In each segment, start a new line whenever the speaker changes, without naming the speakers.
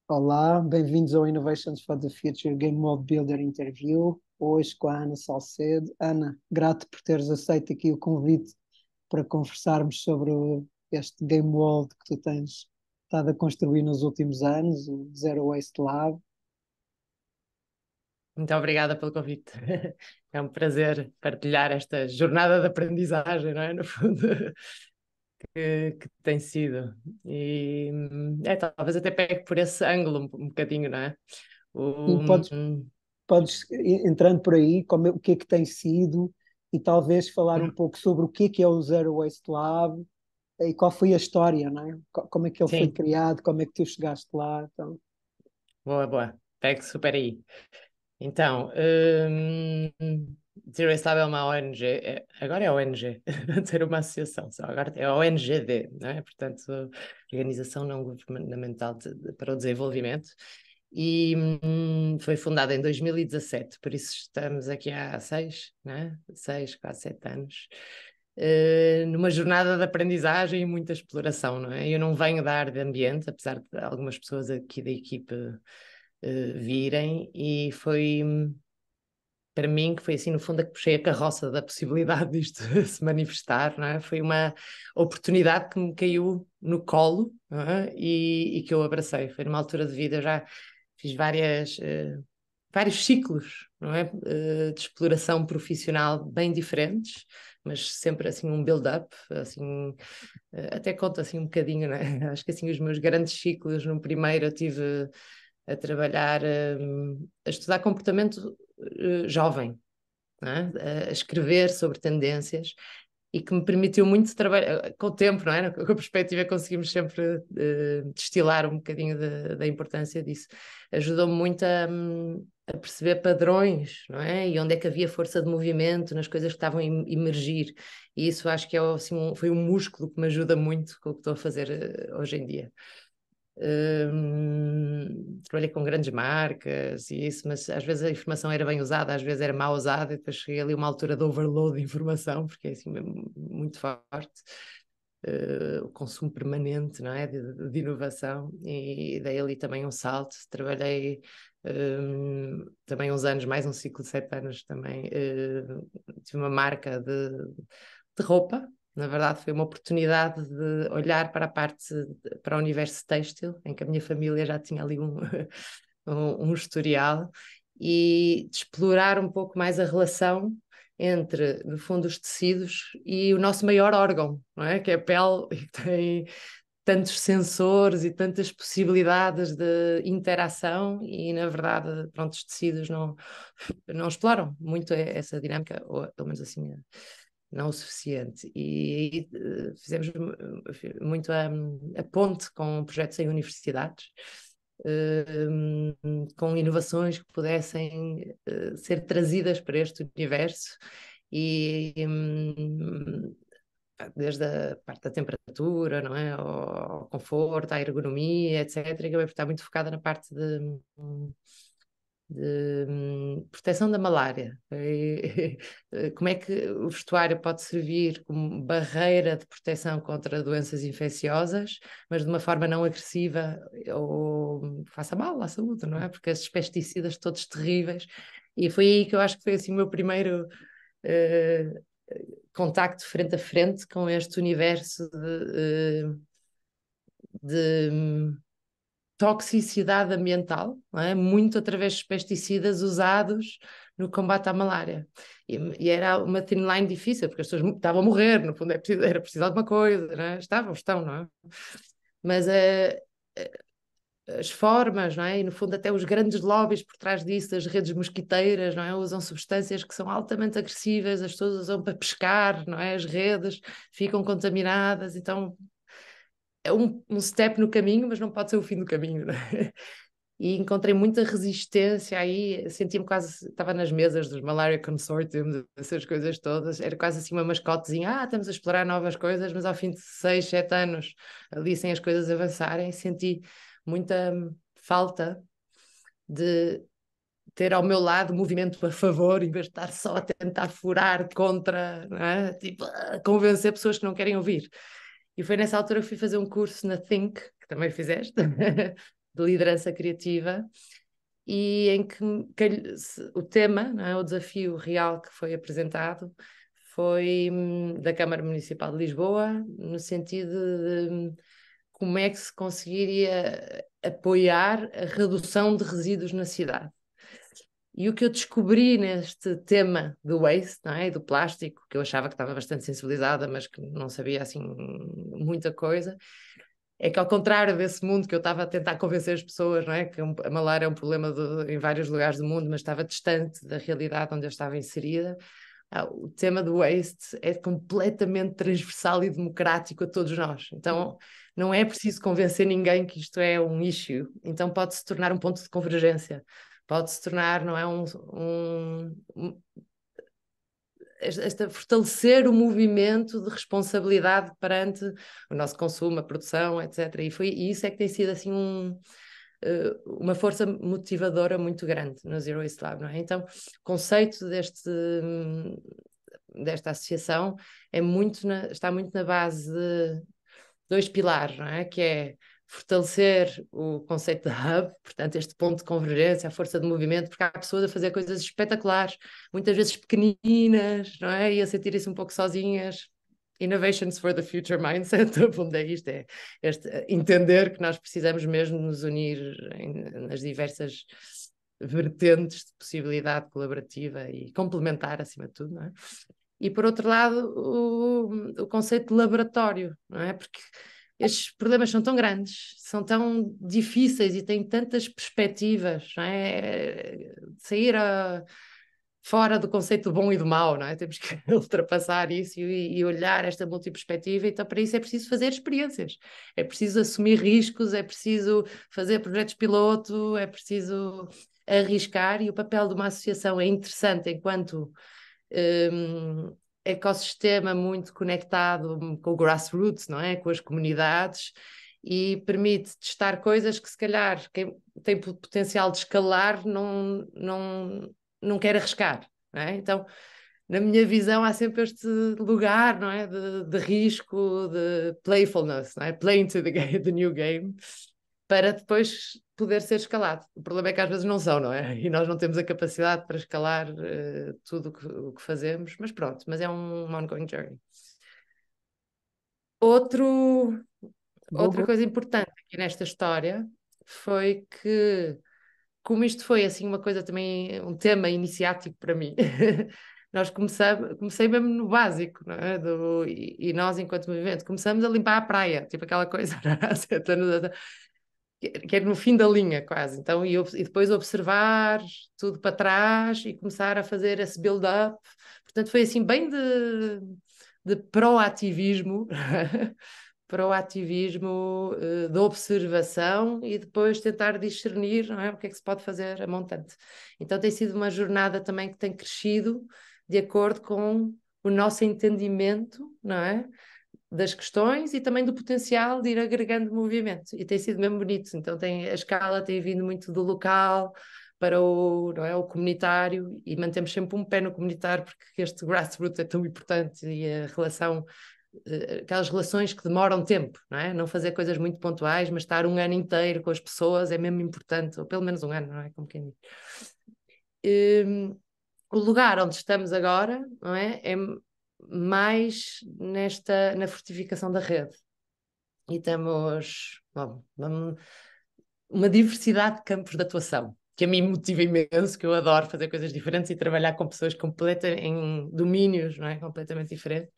Olá, bem-vindos ao Innovations for the Future Game World Builder Interview. Hoje com a Ana Salcedo. Ana, grato por teres aceito aqui o convite para conversarmos sobre este Game World que tu tens estado a construir nos últimos anos, o Zero Waste Lab.
Muito obrigada pelo convite. É um prazer partilhar esta jornada de aprendizagem, não é? No fundo, que tem sido. E talvez até pegue por esse ângulo um bocadinho, não é?
E
O,
podes entrando por aí, o que é que tem sido, e talvez falar um pouco sobre o que é o Zero Waste Lab e qual foi a história, não é? Como é que ele foi
sim,
criado, como é que tu chegaste lá. Então.
boa, boa. Pegue super aí. Então, Zero Waste Lab é uma ONG, agora é ONG, ter uma associação, só agora é a ONGD, não é? Portanto, Organização Não Governamental para o Desenvolvimento, e foi fundada em 2017, por isso estamos aqui há 6, né? 6, quase 7 anos, numa jornada de aprendizagem e muita exploração, não é? Eu não venho da área de ambiente, apesar de algumas pessoas aqui da equipe virem, e foi para mim que foi assim no fundo a que puxei a carroça da possibilidade disto se manifestar, não é? Foi uma oportunidade que me caiu no colo, não é? E que eu abracei. Foi numa altura de vida, eu já fiz vários ciclos, não é? De exploração profissional bem diferentes, mas sempre assim um build-up, assim, até conto assim um bocadinho, não é? Acho que assim os meus grandes ciclos, no primeiro eu tive a trabalhar, a estudar comportamento jovem, não é? A escrever sobre tendências, e que me permitiu muito trabalhar com o tempo, não é? Com a perspectiva conseguimos sempre destilar um bocadinho da importância disso. Ajudou-me muito a perceber padrões, não é? E onde é que havia força de movimento nas coisas que estavam a emergir. E isso acho que é assim, foi um músculo que me ajuda muito com o que estou a fazer hoje em dia. Trabalhei com grandes marcas e isso, mas às vezes a informação era bem usada, às vezes era mal usada, e depois cheguei ali a uma altura de overload de informação, porque é assim mesmo muito forte. O consumo permanente, não é? De inovação, e dei ali também um salto. Trabalhei também uns anos, mais um ciclo de 7 anos também. Tive uma marca de roupa. Na verdade, foi uma oportunidade de olhar para a parte, para o universo têxtil, em que a minha família já tinha ali um historial, e de explorar um pouco mais a relação entre, no fundo, os tecidos e o nosso maior órgão, não é? Que é a pele, e que tem tantos sensores e tantas possibilidades de interação, e na verdade, pronto, os tecidos não exploram muito essa dinâmica, ou pelo menos assim não o suficiente. E fizemos muito a ponte com projetos em universidades, com inovações que pudessem ser trazidas para este universo, e desde a parte da temperatura, não é? Ao conforto, à ergonomia, etc. E acabei por estar muito focada na parte de proteção da malária. Como é que o vestuário pode servir como barreira de proteção contra doenças infecciosas, mas de uma forma não agressiva ou faça mal à saúde, não é? Porque esses pesticidas todos terríveis. E foi aí que eu acho que foi assim o meu primeiro eh, contacto frente a frente com este universo de toxicidade ambiental, não é? Muito através dos pesticidas usados no combate à malária. E era uma thin line difícil, porque as pessoas estavam a morrer, no fundo era preciso de alguma coisa, não é? Estão, não é? Mas as formas, não é? E no fundo até os grandes lobbies por trás disso, as redes mosquiteiras, não é? Usam substâncias que são altamente agressivas, as pessoas usam para pescar, não é? As redes ficam contaminadas, então é um step no caminho, mas não pode ser o fim do caminho, não é? E encontrei muita resistência aí, sentia-me quase, estava nas mesas dos Malaria Consortium, essas coisas todas, era quase assim uma mascotezinha, estamos a explorar novas coisas, mas ao fim de 6, 7 anos, ali sem as coisas avançarem, senti muita falta de ter ao meu lado movimento a favor, em vez de estar só a tentar furar contra, não é? Tipo, convencer pessoas que não querem ouvir. E foi nessa altura que fui fazer um curso na Think, que também fizeste, de liderança criativa, e em que o tema, não é, o desafio real que foi apresentado foi da Câmara Municipal de Lisboa, no sentido de como é que se conseguiria apoiar a redução de resíduos na cidade. E o que eu descobri neste tema do waste, não é, do plástico, que eu achava que estava bastante sensibilizada, mas que não sabia assim muita coisa, é que ao contrário desse mundo que eu estava a tentar convencer as pessoas, não é, que a malária é um problema em vários lugares do mundo, mas estava distante da realidade onde eu estava inserida, o tema do waste é completamente transversal e democrático a todos nós. Então, não é preciso convencer ninguém que isto é um issue. Então, pode-se tornar um ponto de convergência. Pode-se tornar, não é, fortalecer o movimento de responsabilidade perante o nosso consumo, a produção, etc. E isso é que tem sido assim uma força motivadora muito grande no Zero Waste Lab, não é? Então, o conceito desta associação está muito na base de dois pilares, não é? Que é fortalecer o conceito de hub, portanto, este ponto de convergência, a força de movimento, porque há pessoas a fazer coisas espetaculares, muitas vezes pequeninas, não é? E a sentirem-se um pouco sozinhas. Innovations for the Future Mindset, onde é isto? É entender que nós precisamos mesmo nos unir nas diversas vertentes de possibilidade colaborativa e complementar, acima de tudo, não é? E, por outro lado, o conceito de laboratório, não é? Porque estes problemas são tão grandes, são tão difíceis e têm tantas perspectivas, não é? Sair fora do conceito do bom e do mau, não é? Temos que ultrapassar isso e olhar esta multiperspectiva, então para isso é preciso fazer experiências, é preciso assumir riscos, é preciso fazer projetos piloto, é preciso arriscar, e o papel de uma associação é interessante enquanto ecossistema muito conectado com o grassroots, não é? Com as comunidades, e permite testar coisas que se calhar quem tem potencial de escalar não quer arriscar, não é? Então, na minha visão, há sempre este lugar, não é? De risco, de playfulness, não é? Play into the new game, para depois poder ser escalado. O problema é que às vezes não são, não é? E nós não temos a capacidade para escalar tudo o que fazemos, mas pronto, mas é um ongoing journey. Outra coisa importante aqui nesta história foi que, como isto foi assim uma coisa também, um tema iniciático para mim, comecei mesmo no básico, não é? E nós, enquanto movimento, começamos a limpar a praia, tipo aquela coisa, que é no fim da linha quase. Então, e depois observar tudo para trás e começar a fazer esse build-up. Portanto, foi assim bem de proativismo, proativismo de observação, e depois tentar discernir, não é, o que é que se pode fazer a montante. Então tem sido uma jornada também que tem crescido de acordo com o nosso entendimento, não é, das questões e também do potencial de ir agregando movimento, e tem sido mesmo bonito. Então a escala tem vindo muito do local para não é, o comunitário, e mantemos sempre um pé no comunitário, porque este grassroots é tão importante, e a relação, aquelas relações que demoram tempo, não é? Não fazer coisas muito pontuais, mas estar um ano inteiro com as pessoas é mesmo importante, ou pelo menos um ano, não é? Como quem diz. O lugar onde estamos agora, não é? É mais na fortificação da rede. E temos uma diversidade de campos de atuação, que a mim motiva imenso, que eu adoro fazer coisas diferentes e trabalhar com pessoas em domínios, não é? Completamente diferentes.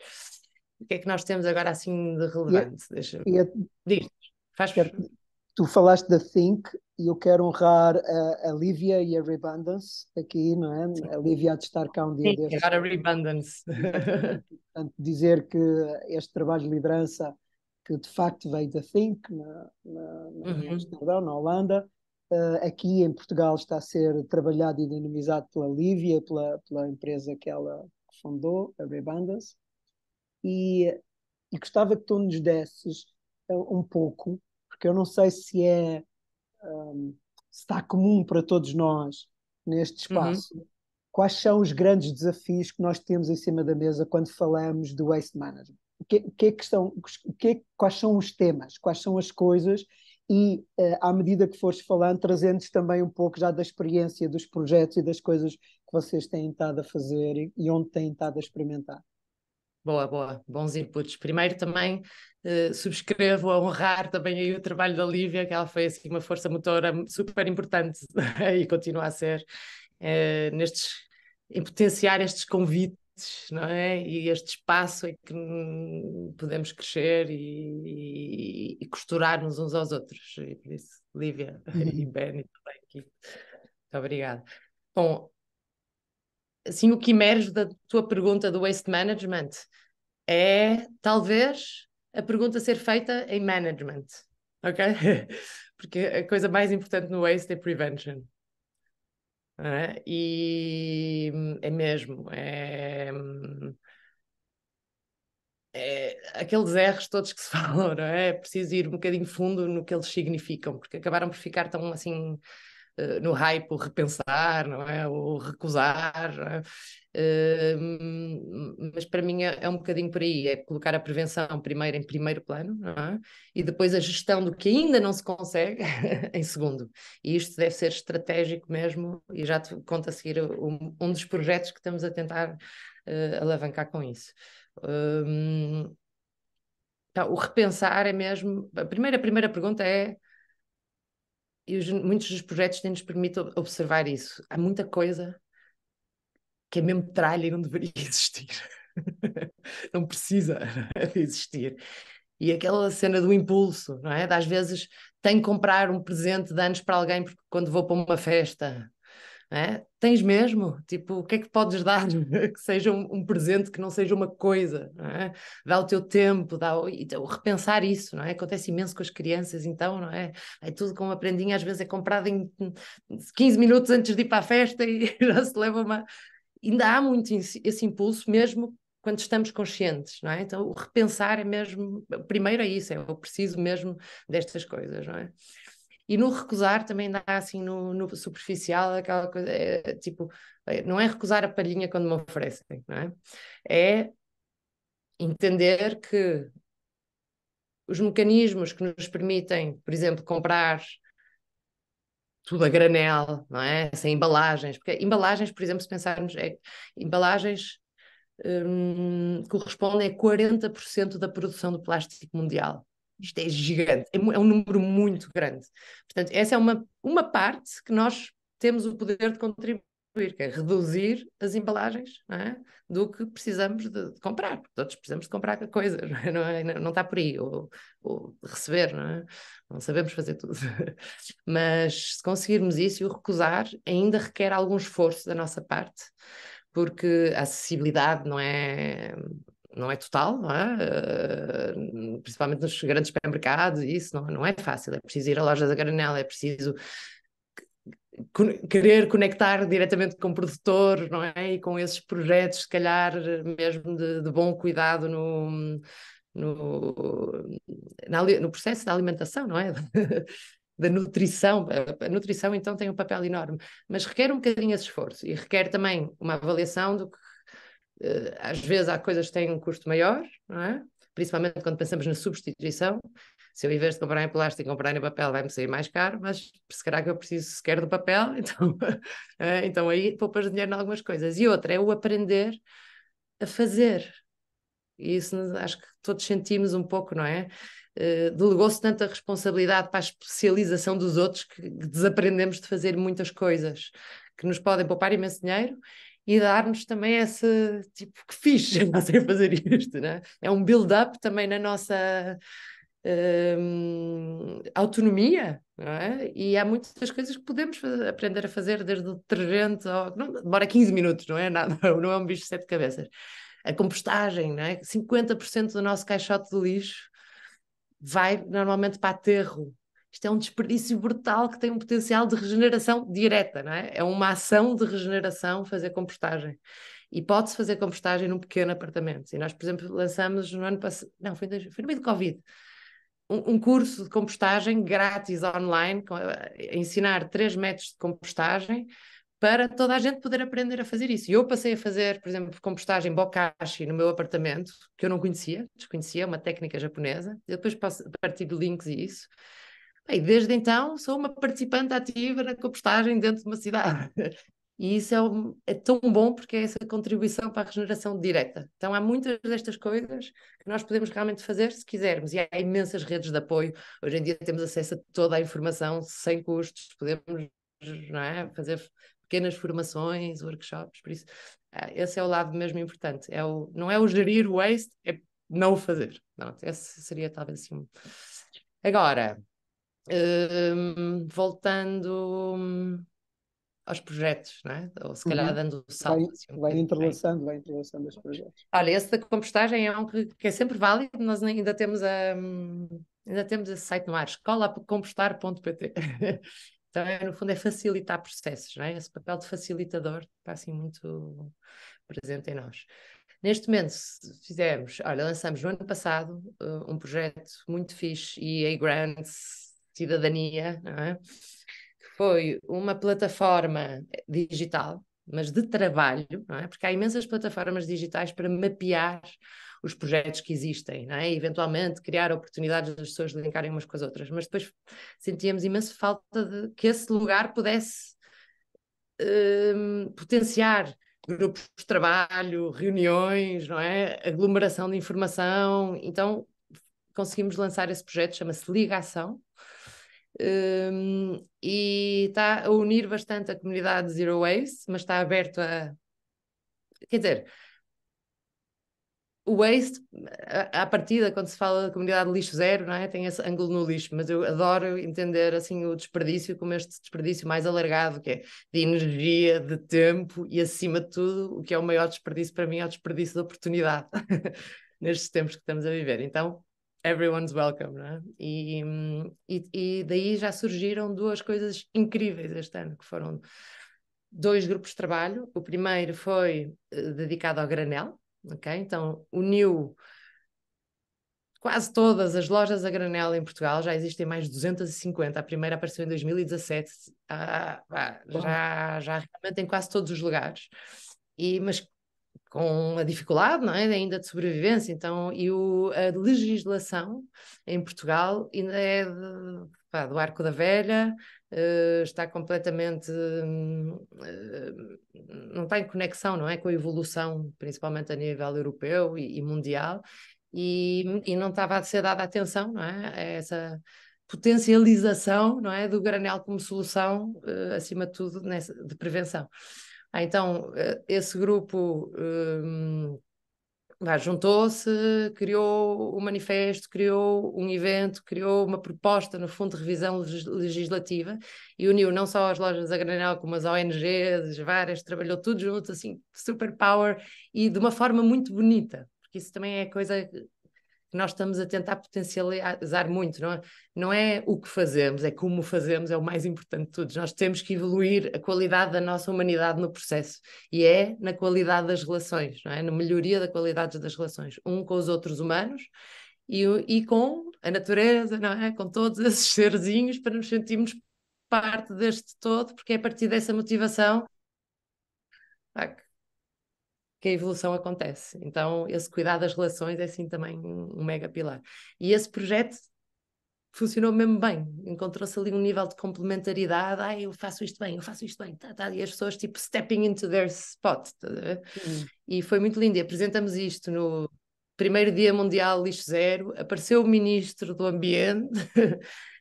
O que é que nós temos agora assim de relevante? Diz, faz...
Tu falaste da Think e eu quero honrar a Lívia e a Rebundance aqui, não é? A Lívia há de estar cá um dia
Sim,
destes.
agora a Rebundance.
Portanto, dizer que este trabalho de liderança, que de facto veio da Think, em Amsterdão, na Holanda, aqui em Portugal está a ser trabalhado e dinamizado pela Lívia, pela empresa que ela fundou, a Rebundance, e gostava que tu nos desses um pouco, porque eu não sei se está comum para todos nós neste espaço. Quais são os grandes desafios que nós temos em cima da mesa quando falamos do waste management? Quais são os temas? Quais são as coisas e à medida que fores falando, trazendo também um pouco já da experiência dos projetos e das coisas que vocês têm estado a fazer e onde têm estado a experimentar.
Boa, boa, bons inputs. Primeiro também subscrevo a honrar também aí o trabalho da Lívia, que ela foi assim uma força motora super importante e continua a ser em potenciar estes convites, não é? E este espaço em que podemos crescer e costurar-nos uns aos outros. E por isso, Lívia e Benny também aqui. Muito obrigada. Bom, assim, o que emerge da tua pergunta do waste management é, talvez, a pergunta ser feita em management, ok? Porque a coisa mais importante no waste é prevention. Não é? E é mesmo, aqueles erros todos que se falam, não é? É preciso ir um bocadinho fundo no que eles significam, porque acabaram por ficar tão assim no hype, o repensar, não é? O recusar, não é? Mas para mim é um bocadinho por aí, é colocar a prevenção primeiro em primeiro plano, não é? E depois a gestão do que ainda não se consegue em segundo. E isto deve ser estratégico mesmo, e já te conto a seguir um dos projetos que estamos a tentar alavancar com isso. Então, o repensar é mesmo. A primeira pergunta é. E muitos dos projetos têm-nos permitido observar isso. Há muita coisa que é mesmo tralha e não deveria existir. Não precisa de existir. E aquela cena do impulso, não é? De, às vezes tenho que comprar um presente de anos para alguém porque quando vou para uma festa. É? Tens mesmo? Tipo, o que é que podes dar que seja um presente que não seja uma coisa? Não é? Dá o teu tempo, então, repensar isso, não é? Acontece imenso com as crianças, então, não é? É tudo com uma prendinha, às vezes é comprado em 15 minutos antes de ir para a festa e já se leva uma. Ainda há muito esse impulso, mesmo quando estamos conscientes, não é? Então, o repensar é mesmo. Primeiro é isso, eu preciso mesmo destas coisas, não é? E no recusar também dá assim no superficial aquela coisa, tipo, não é recusar a palhinha quando me oferecem, não é? É entender que os mecanismos que nos permitem, por exemplo, comprar tudo a granel, não é? Sem embalagens, porque embalagens, por exemplo, se pensarmos, embalagens correspondem a 40% da produção do plástico mundial. Isto é gigante, é um número muito grande. Portanto, essa é uma parte que nós temos o poder de contribuir, que é reduzir as embalagens, não é? Do que precisamos de comprar. Todos precisamos de comprar coisas, não está por aí, ou de receber, não é? Não sabemos fazer tudo. Mas se conseguirmos isso e o recusar, ainda requer algum esforço da nossa parte, porque a acessibilidade não é total, não é? Principalmente nos grandes supermercados, isso não é fácil. É preciso ir à loja da granela, é preciso querer conectar diretamente com o produtor, não é? E com esses projetos, se calhar, mesmo de bom cuidado no processo da alimentação, não é? Da nutrição. A nutrição, então, tem um papel enorme, mas requer um bocadinho esse esforço e requer também uma avaliação do que às vezes há coisas que têm um custo maior, não é? Principalmente quando pensamos na substituição. Se eu, em vez de comprar em plástico, comprar em papel, vai-me sair mais caro, mas se calhar que eu preciso sequer do papel, então, então aí poupas dinheiro em algumas coisas. E outra é o aprender a fazer. E isso acho que todos sentimos um pouco, não é? Delegou-se tanta responsabilidade para a especialização dos outros que desaprendemos de fazer muitas coisas que nos podem poupar imenso dinheiro e dar-nos também esse tipo, que fixe, não sei fazer isto, não é? É um build-up também na nossa autonomia, não é? E há muitas coisas que podemos aprender a fazer, desde o detergente, não, demora 15 minutos, não é nada, não é um bicho de sete cabeças. A compostagem, não é? 50% do nosso caixote de lixo vai normalmente para aterro. Isto é um desperdício brutal que tem um potencial de regeneração direta, não é? É uma ação de regeneração fazer compostagem. E pode-se fazer compostagem num pequeno apartamento. E nós, por exemplo, lançamos no ano passado, não, foi no meio do Covid, um curso de compostagem grátis online, a ensinar 3 métodos de compostagem para toda a gente poder aprender a fazer isso. E eu passei a fazer, por exemplo, compostagem bokashi no meu apartamento, que eu não conhecia, desconhecia, uma técnica japonesa. Eu depois partilho links e isso. E desde então sou uma participante ativa na compostagem dentro de uma cidade. E isso é tão bom porque é essa contribuição para a regeneração direta. Então há muitas destas coisas que nós podemos realmente fazer se quisermos. E há imensas redes de apoio. Hoje em dia temos acesso a toda a informação sem custos. Podemos, não é, fazer pequenas formações, workshops. Por isso, esse é o lado mesmo importante. Não é o gerir o waste, é não o fazer. Não, esse seria talvez assim. Agora, voltando aos projetos, não é? Ou se calhar
Uhum.
dando o salto assim um bocadinho.
Vai entrelaçando os projetos.
Olha, esse da compostagem é um que é sempre válido, nós ainda temos esse site no ar, escolacompostar.pt. Então, no fundo, é facilitar processos, não é? Esse papel de facilitador está assim muito presente em nós. Neste momento, lançamos no ano passado um projeto muito fixe, EA Grants, Cidadania, não é? Que foi uma plataforma digital, mas de trabalho, não é? Porque há imensas plataformas digitais para mapear os projetos que existem, não é? E, eventualmente criar oportunidades das pessoas linkarem umas com as outras, mas depois sentíamos imensa falta de que esse lugar pudesse potenciar grupos de trabalho, reuniões, não é? Aglomeração de informação. Então conseguimos lançar esse projeto, chama-se Ligação, e está a unir bastante a comunidade Zero Waste, mas está aberto a. Quer dizer, o waste, à partida, quando se fala da comunidade lixo zero, não é? Tem esse ângulo no lixo, mas eu adoro entender assim o desperdício como este desperdício mais alargado, que é de energia, de tempo e, acima de tudo, o que é o maior desperdício para mim é o desperdício de oportunidade nestes tempos que estamos a viver. Então, everyone's welcome, não é? E daí já surgiram duas coisas incríveis este ano, que foram dois grupos de trabalho. O primeiro foi dedicado ao granel. Okay? Então, uniu quase todas as lojas a granel em Portugal, já existem mais de 250. A primeira apareceu em 2017, já realmente em quase todos os lugares. Mas com uma dificuldade, não é? Ainda de sobrevivência. Então, a legislação em Portugal ainda é do Arco da Velha, está completamente. Não está em conexão, não é? Com a evolução, principalmente a nível europeu e mundial, e não estava a ser dada atenção, não é? A essa potencialização, não é? Do granel como solução, acima de tudo, de prevenção. Então, esse grupo juntou-se, criou o manifesto, criou um evento, criou uma proposta, no fundo, de revisão legislativa e uniu não só as lojas a granel, como as ONGs, várias, trabalhou tudo junto, assim, super power e de uma forma muito bonita, porque isso também é coisa que nós estamos a tentar potencializar muito, não é? Não é o que fazemos, é como fazemos, é o mais importante de tudo. Nós temos que evoluir a qualidade da nossa humanidade no processo, e é na qualidade das relações, não é? Na melhoria da qualidade das relações, com os outros humanos e com a natureza, não é? Com todos esses serzinhos, para nos sentirmos parte deste todo, porque é a partir dessa motivação que a evolução acontece. Então, esse cuidar das relações é assim também um mega pilar. E esse projeto funcionou mesmo bem, encontrou-se ali um nível de complementaridade, eu faço isto bem, eu faço isto bem, e as pessoas tipo stepping into their spot, e foi muito lindo, e apresentamos isto no primeiro Dia Mundial Lixo Zero, apareceu o Ministro do Ambiente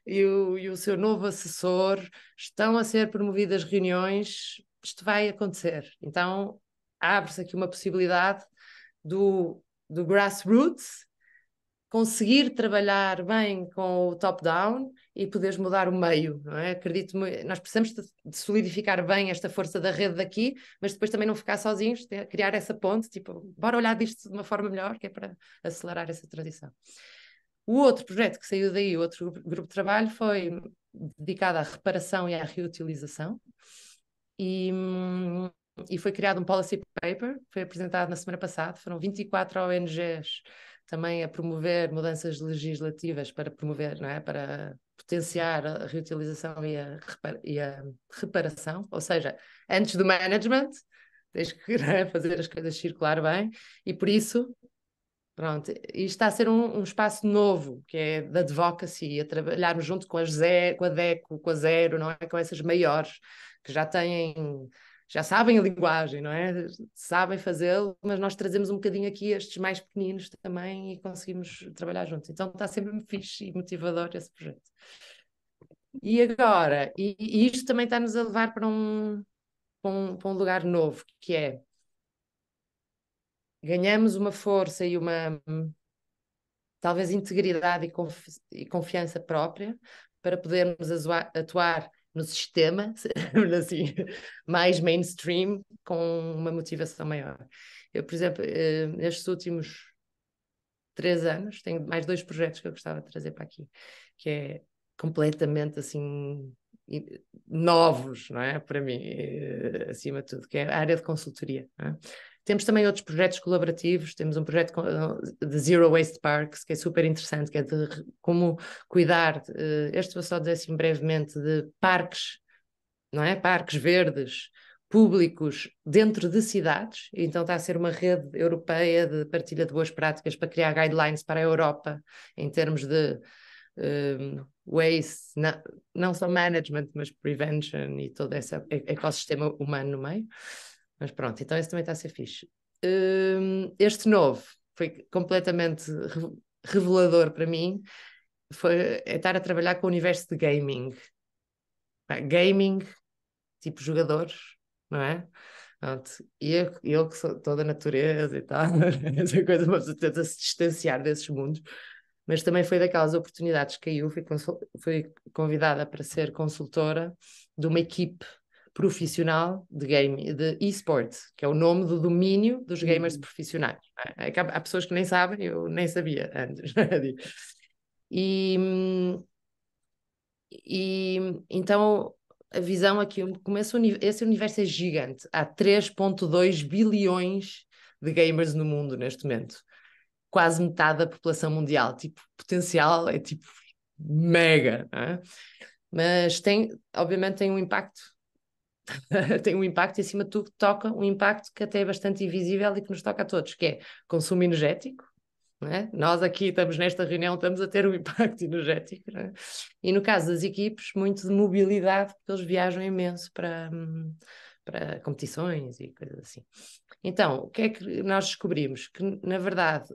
e o seu novo assessor, estão a ser promovidas reuniões, isto vai acontecer, então abre-se aqui uma possibilidade do grassroots conseguir trabalhar bem com o top-down e poderes mudar o meio, não é? Acredito, nós precisamos de solidificar bem esta força da rede daqui, mas depois também não ficar sozinhos, criar essa ponte, tipo, bora olhar disto de uma forma melhor, que é para acelerar essa transição. O outro projeto que saiu daí, o outro grupo de trabalho, foi dedicado à reparação e à reutilização, e foi criado um policy paper, foi apresentado na semana passada, foram 24 ONGs também a promover mudanças legislativas para promover, não é? Para potenciar a reutilização e a reparação, ou seja, antes do management, tens que, não é? Fazer as coisas circular bem, e por isso Pronto, e está a ser um espaço novo, que é de advocacy, a trabalharmos junto com com a DECO, com a Zero, não é? Com essas maiores, que já sabem a linguagem, não é? Sabem fazê-lo, mas nós trazemos um bocadinho aqui estes mais pequeninos também e conseguimos trabalhar juntos. Então está sempre fixe e motivador esse projeto. E agora, e isto também está-nos a levar para um lugar novo, que é ganhamos uma força e uma talvez integridade e confiança própria para podermos atuar no sistema, assim, mais mainstream, com uma motivação maior. Eu, por exemplo, nestes últimos 3 anos, tenho mais 2 projetos que eu gostava de trazer para aqui, que é completamente assim novos, não é? Para mim, acima de tudo, que é a área de consultoria. Não é? Temos também outros projetos colaborativos, temos um projeto de Zero Waste Parks, que é super interessante, que é de como cuidar, este vou só dizer assim brevemente, de parques, não é? Parques verdes, públicos dentro de cidades, então está a ser uma rede europeia de partilha de boas práticas para criar guidelines para a Europa em termos de waste, não só management, mas prevention e todo esse ecossistema humano no meio. Mas pronto, então esse também está a ser fixe. Este novo foi completamente revelador para mim, é estar a trabalhar com o universo de gaming. Gaming, tipo jogadores, não é? Pronto. E eu que sou toda a natureza e tal, essa coisa, uma pessoa tenta se distanciar desses mundos, mas também foi daquelas oportunidades que caiu, fui convidada para ser consultora de uma equipe profissional de game, de e-sport, que é o nome do domínio dos gamers profissionais. Há pessoas que nem sabem, eu nem sabia antes. E, então a visão aqui, como esse universo é gigante, há 3,2 bilhões de gamers no mundo neste momento, quase metade da população mundial, tipo, potencial é tipo mega, não é? Mas obviamente tem um impacto, tem um impacto e acima de tudo toca um impacto que até é bastante invisível e que nos toca a todos, que é consumo energético, não é? Nós aqui estamos nesta reunião, estamos a ter um impacto energético, não é? E no caso das equipes, muito de mobilidade, porque eles viajam imenso para competições e coisas assim. Então, o que é que nós descobrimos? Que, na verdade,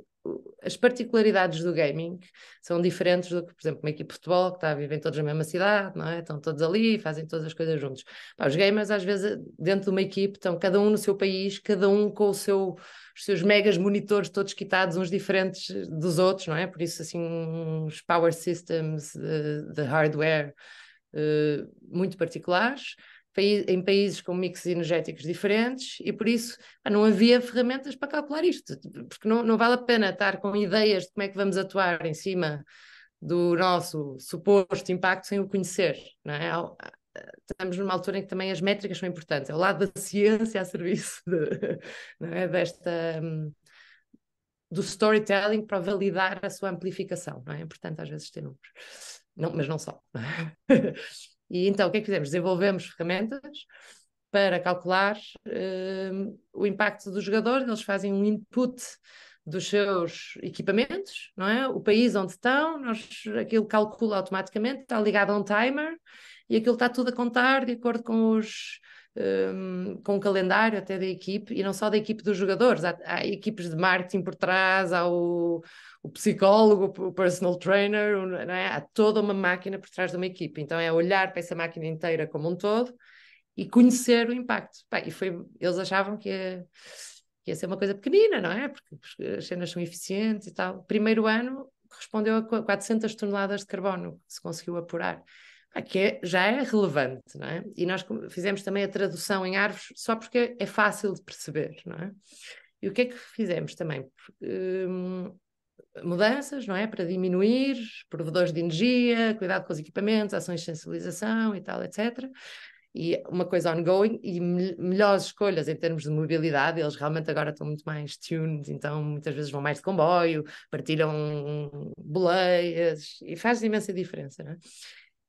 as particularidades do gaming são diferentes do que, por exemplo, uma equipe de futebol que está a viver todos na mesma cidade, não é? Estão todos ali, fazem todas as coisas juntos. Os gamers, às vezes, dentro de uma equipe, estão cada um no seu país, cada um com os seus megas monitores todos quitados, uns diferentes dos outros, não é? Por isso, assim, uns power systems de hardware muito particulares, em países com mixes energéticos diferentes, e por isso não havia ferramentas para calcular isto, porque não vale a pena estar com ideias de como é que vamos atuar em cima do nosso suposto impacto sem o conhecer, não é? Estamos numa altura em que também as métricas são importantes, é o lado da ciência a serviço não é? Do storytelling para validar a sua amplificação, não é? É importante às vezes ter números, não, mas não só. E então o que é que fizemos? Desenvolvemos ferramentas para calcular o impacto dos jogadores, eles fazem um input dos seus equipamentos, não é? O país onde estão, aquilo calcula automaticamente, está ligado a um timer e aquilo está tudo a contar de acordo com o calendário até da equipe, e não só da equipe dos jogadores, há equipes de marketing por trás, há o psicólogo, o personal trainer, não é? Há toda uma máquina por trás de uma equipe, então é olhar para essa máquina inteira como um todo e conhecer o impacto. Eles achavam que ia ser uma coisa pequenina, não é? Porque as cenas são eficientes e tal. Primeiro ano correspondeu a 400 toneladas de carbono que se conseguiu apurar. Já é relevante, não é? E nós fizemos também a tradução em árvores só porque é fácil de perceber, não é? E o que é que fizemos também? Mudanças, não é? Para diminuir provedores de energia, cuidado com os equipamentos, ações de sensibilização e tal, etc. E uma coisa ongoing e melhores escolhas em termos de mobilidade, eles realmente agora estão muito mais tuned, então muitas vezes vão mais de comboio, partilham boleias e faz imensa diferença, não é?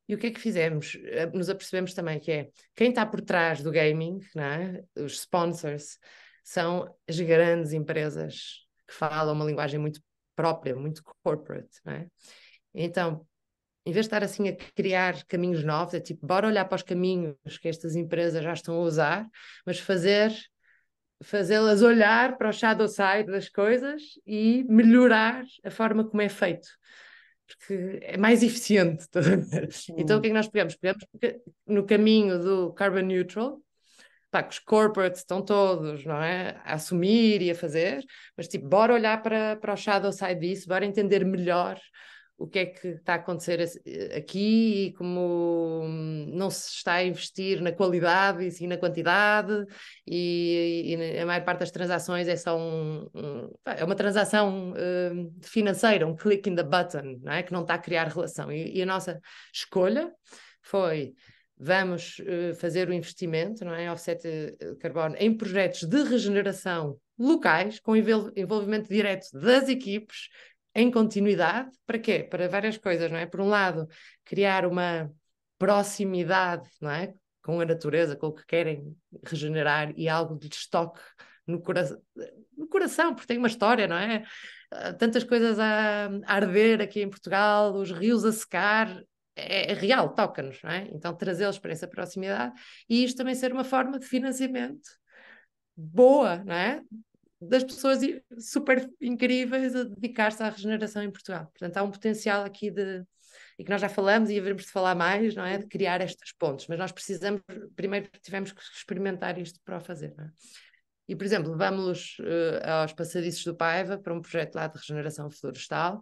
E o que é que fizemos? Nos apercebemos também que quem está por trás do gaming, não é? Os sponsors, são as grandes empresas que fala uma linguagem muito própria, muito corporate, não é? Então, em vez de estar assim a criar caminhos novos, é tipo, bora olhar para os caminhos que estas empresas já estão a usar, mas fazê-las olhar para o shadow side das coisas e melhorar a forma como é feito. Porque é mais eficiente. Então, o que é que nós pegamos? Pegamos no caminho do carbon neutral, pá, que os corporates estão todos, não é? A assumir e a fazer, mas tipo, bora olhar para o shadow side disso, bora entender melhor o que é que está a acontecer aqui e como não se está a investir na qualidade e sim na quantidade e a maior parte das transações é só é uma transação financeira, um click in the button, não é? Que não está a criar relação. E a nossa escolha foi vamos fazer o investimento, não é? Offset carbono em projetos de regeneração locais, com envolvimento direto das equipes, em continuidade, para quê? Para várias coisas, não é? Por um lado, criar uma proximidade, não é? Com a natureza, com o que querem regenerar e algo de estoque no coração, porque tem uma história, não é? Tantas coisas a arder aqui em Portugal, os rios a secar, é real, toca-nos, não é? Então trazê-los para essa proximidade e isto também ser uma forma de financiamento boa, não é? Das pessoas super incríveis a dedicar-se à regeneração em Portugal. Portanto, há um potencial aqui e que nós já falamos e haveremos de falar mais, não é? De criar estas pontes, mas nós precisamos, primeiro tivemos que experimentar isto para o fazer, não é? E, por exemplo, levamos-los aos Passadiços do Paiva para um projeto lá de regeneração florestal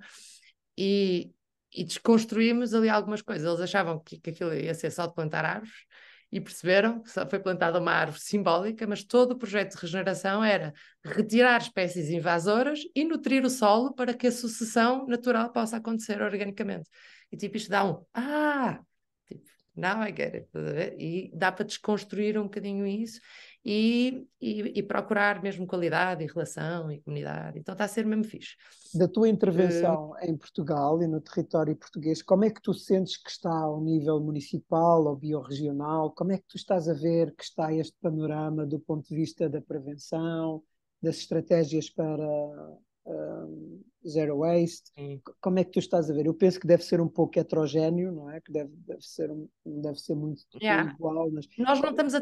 e desconstruímos ali algumas coisas. Eles achavam que aquilo ia ser só de plantar árvores e perceberam que só foi plantada uma árvore simbólica, mas todo o projeto de regeneração era retirar espécies invasoras e nutrir o solo para que a sucessão natural possa acontecer organicamente. E tipo, isto dá tipo, now I get it. E dá para desconstruir um bocadinho isso e procurar mesmo qualidade e relação e comunidade. Então está a ser mesmo fixe.
Da tua intervenção em Portugal e no território português, como é que tu sentes que está ao nível municipal ou biorregional? Como é que tu estás a ver que está este panorama do ponto de vista da prevenção, das estratégias para zero waste?
Sim.
Como é que tu estás a ver? Eu penso que deve ser um pouco heterogéneo, não é? Que deve ser muito igual, mas
nós não estamos a.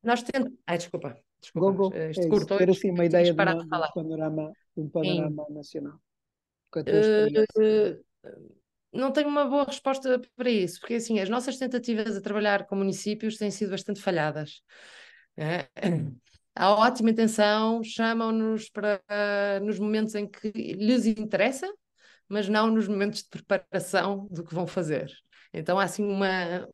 Nós temos. Ai, desculpa.
Gogo,
Isto
é isso,
cortou
ter assim uma
e tinhas
ideia
parado de
de
falar.
um
Sim.
panorama nacional, com a tua experiência.
Não tenho uma boa resposta para isso, porque assim, as nossas tentativas a trabalhar com municípios têm sido bastante falhadas. É? Há ótima intenção, chamam-nos para nos momentos em que lhes interessa, mas não nos momentos de preparação do que vão fazer. Então há assim uma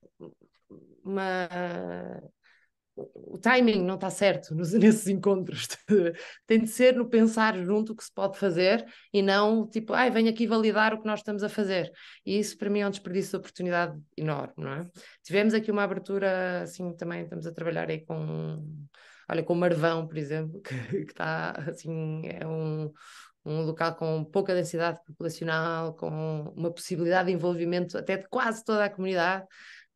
o timing não está certo nesses encontros. Tem de ser no pensar junto o que se pode fazer e não tipo, venho aqui validar o que nós estamos a fazer. E isso para mim é um desperdício de oportunidade enorme, não é? Tivemos aqui uma abertura, assim, também estamos a trabalhar aí olha, com Marvão, por exemplo, que está, assim, é um local com pouca densidade populacional, com uma possibilidade de envolvimento até de quase toda a comunidade,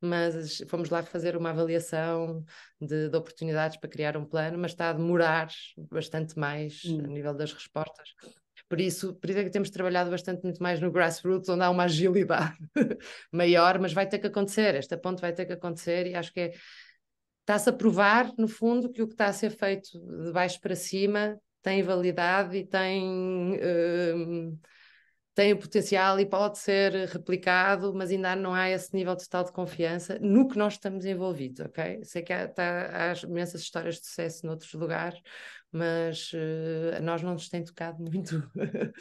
mas fomos lá fazer uma avaliação de oportunidades para criar um plano, mas está a demorar bastante mais a nível das respostas. Por isso é que temos trabalhado bastante muito mais no grassroots, onde há uma agilidade maior, mas vai ter que acontecer, esta ponte vai ter que acontecer e acho que está-se a provar, no fundo, que o que está a ser feito de baixo para cima tem validade e tem o potencial e pode ser replicado, mas ainda não há esse nível total de confiança no que nós estamos envolvidos, ok? Sei que há imensas histórias de sucesso noutros lugares, mas a nós não nos tem tocado muito, muita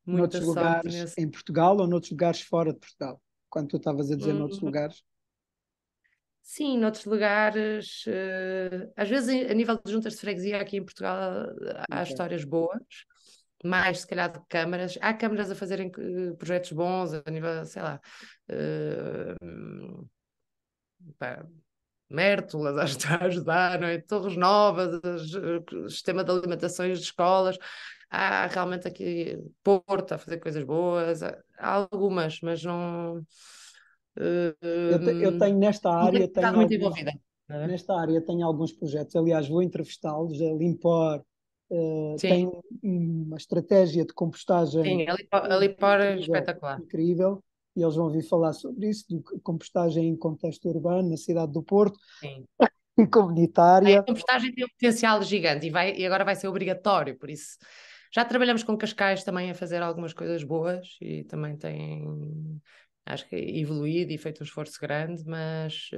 Noutros
sorte
lugares
nesse.
em Portugal ou noutros lugares fora de Portugal? Quando tu estavas a dizer noutros lugares?
Sim, noutros lugares, às vezes a nível de juntas de freguesia aqui em Portugal há
Okay.
histórias boas, mais se calhar de câmaras. Há câmaras a fazerem projetos bons a nível, sei lá, pá, Mértolas a ajudar, não é? Torres Novas, sistema de alimentações de escolas. Há realmente aqui Porto a fazer coisas boas, há algumas, mas não.
Eu tenho
Não tenho estado muito envolvida. Não é?
nesta área tenho alguns projetos. Aliás, vou entrevistá-los a Limpor,
Sim,
tem uma estratégia de compostagem
sim, ali fora é
incrível,
espetacular.
incrível, e eles vão vir falar sobre isso, de compostagem em contexto urbano, na cidade do Porto,
Sim.
e
A
comunitária.
compostagem tem um potencial gigante e agora vai ser obrigatório, por isso já trabalhamos com Cascais também a fazer algumas coisas boas e também tem, acho que, evoluído e feito um esforço grande, mas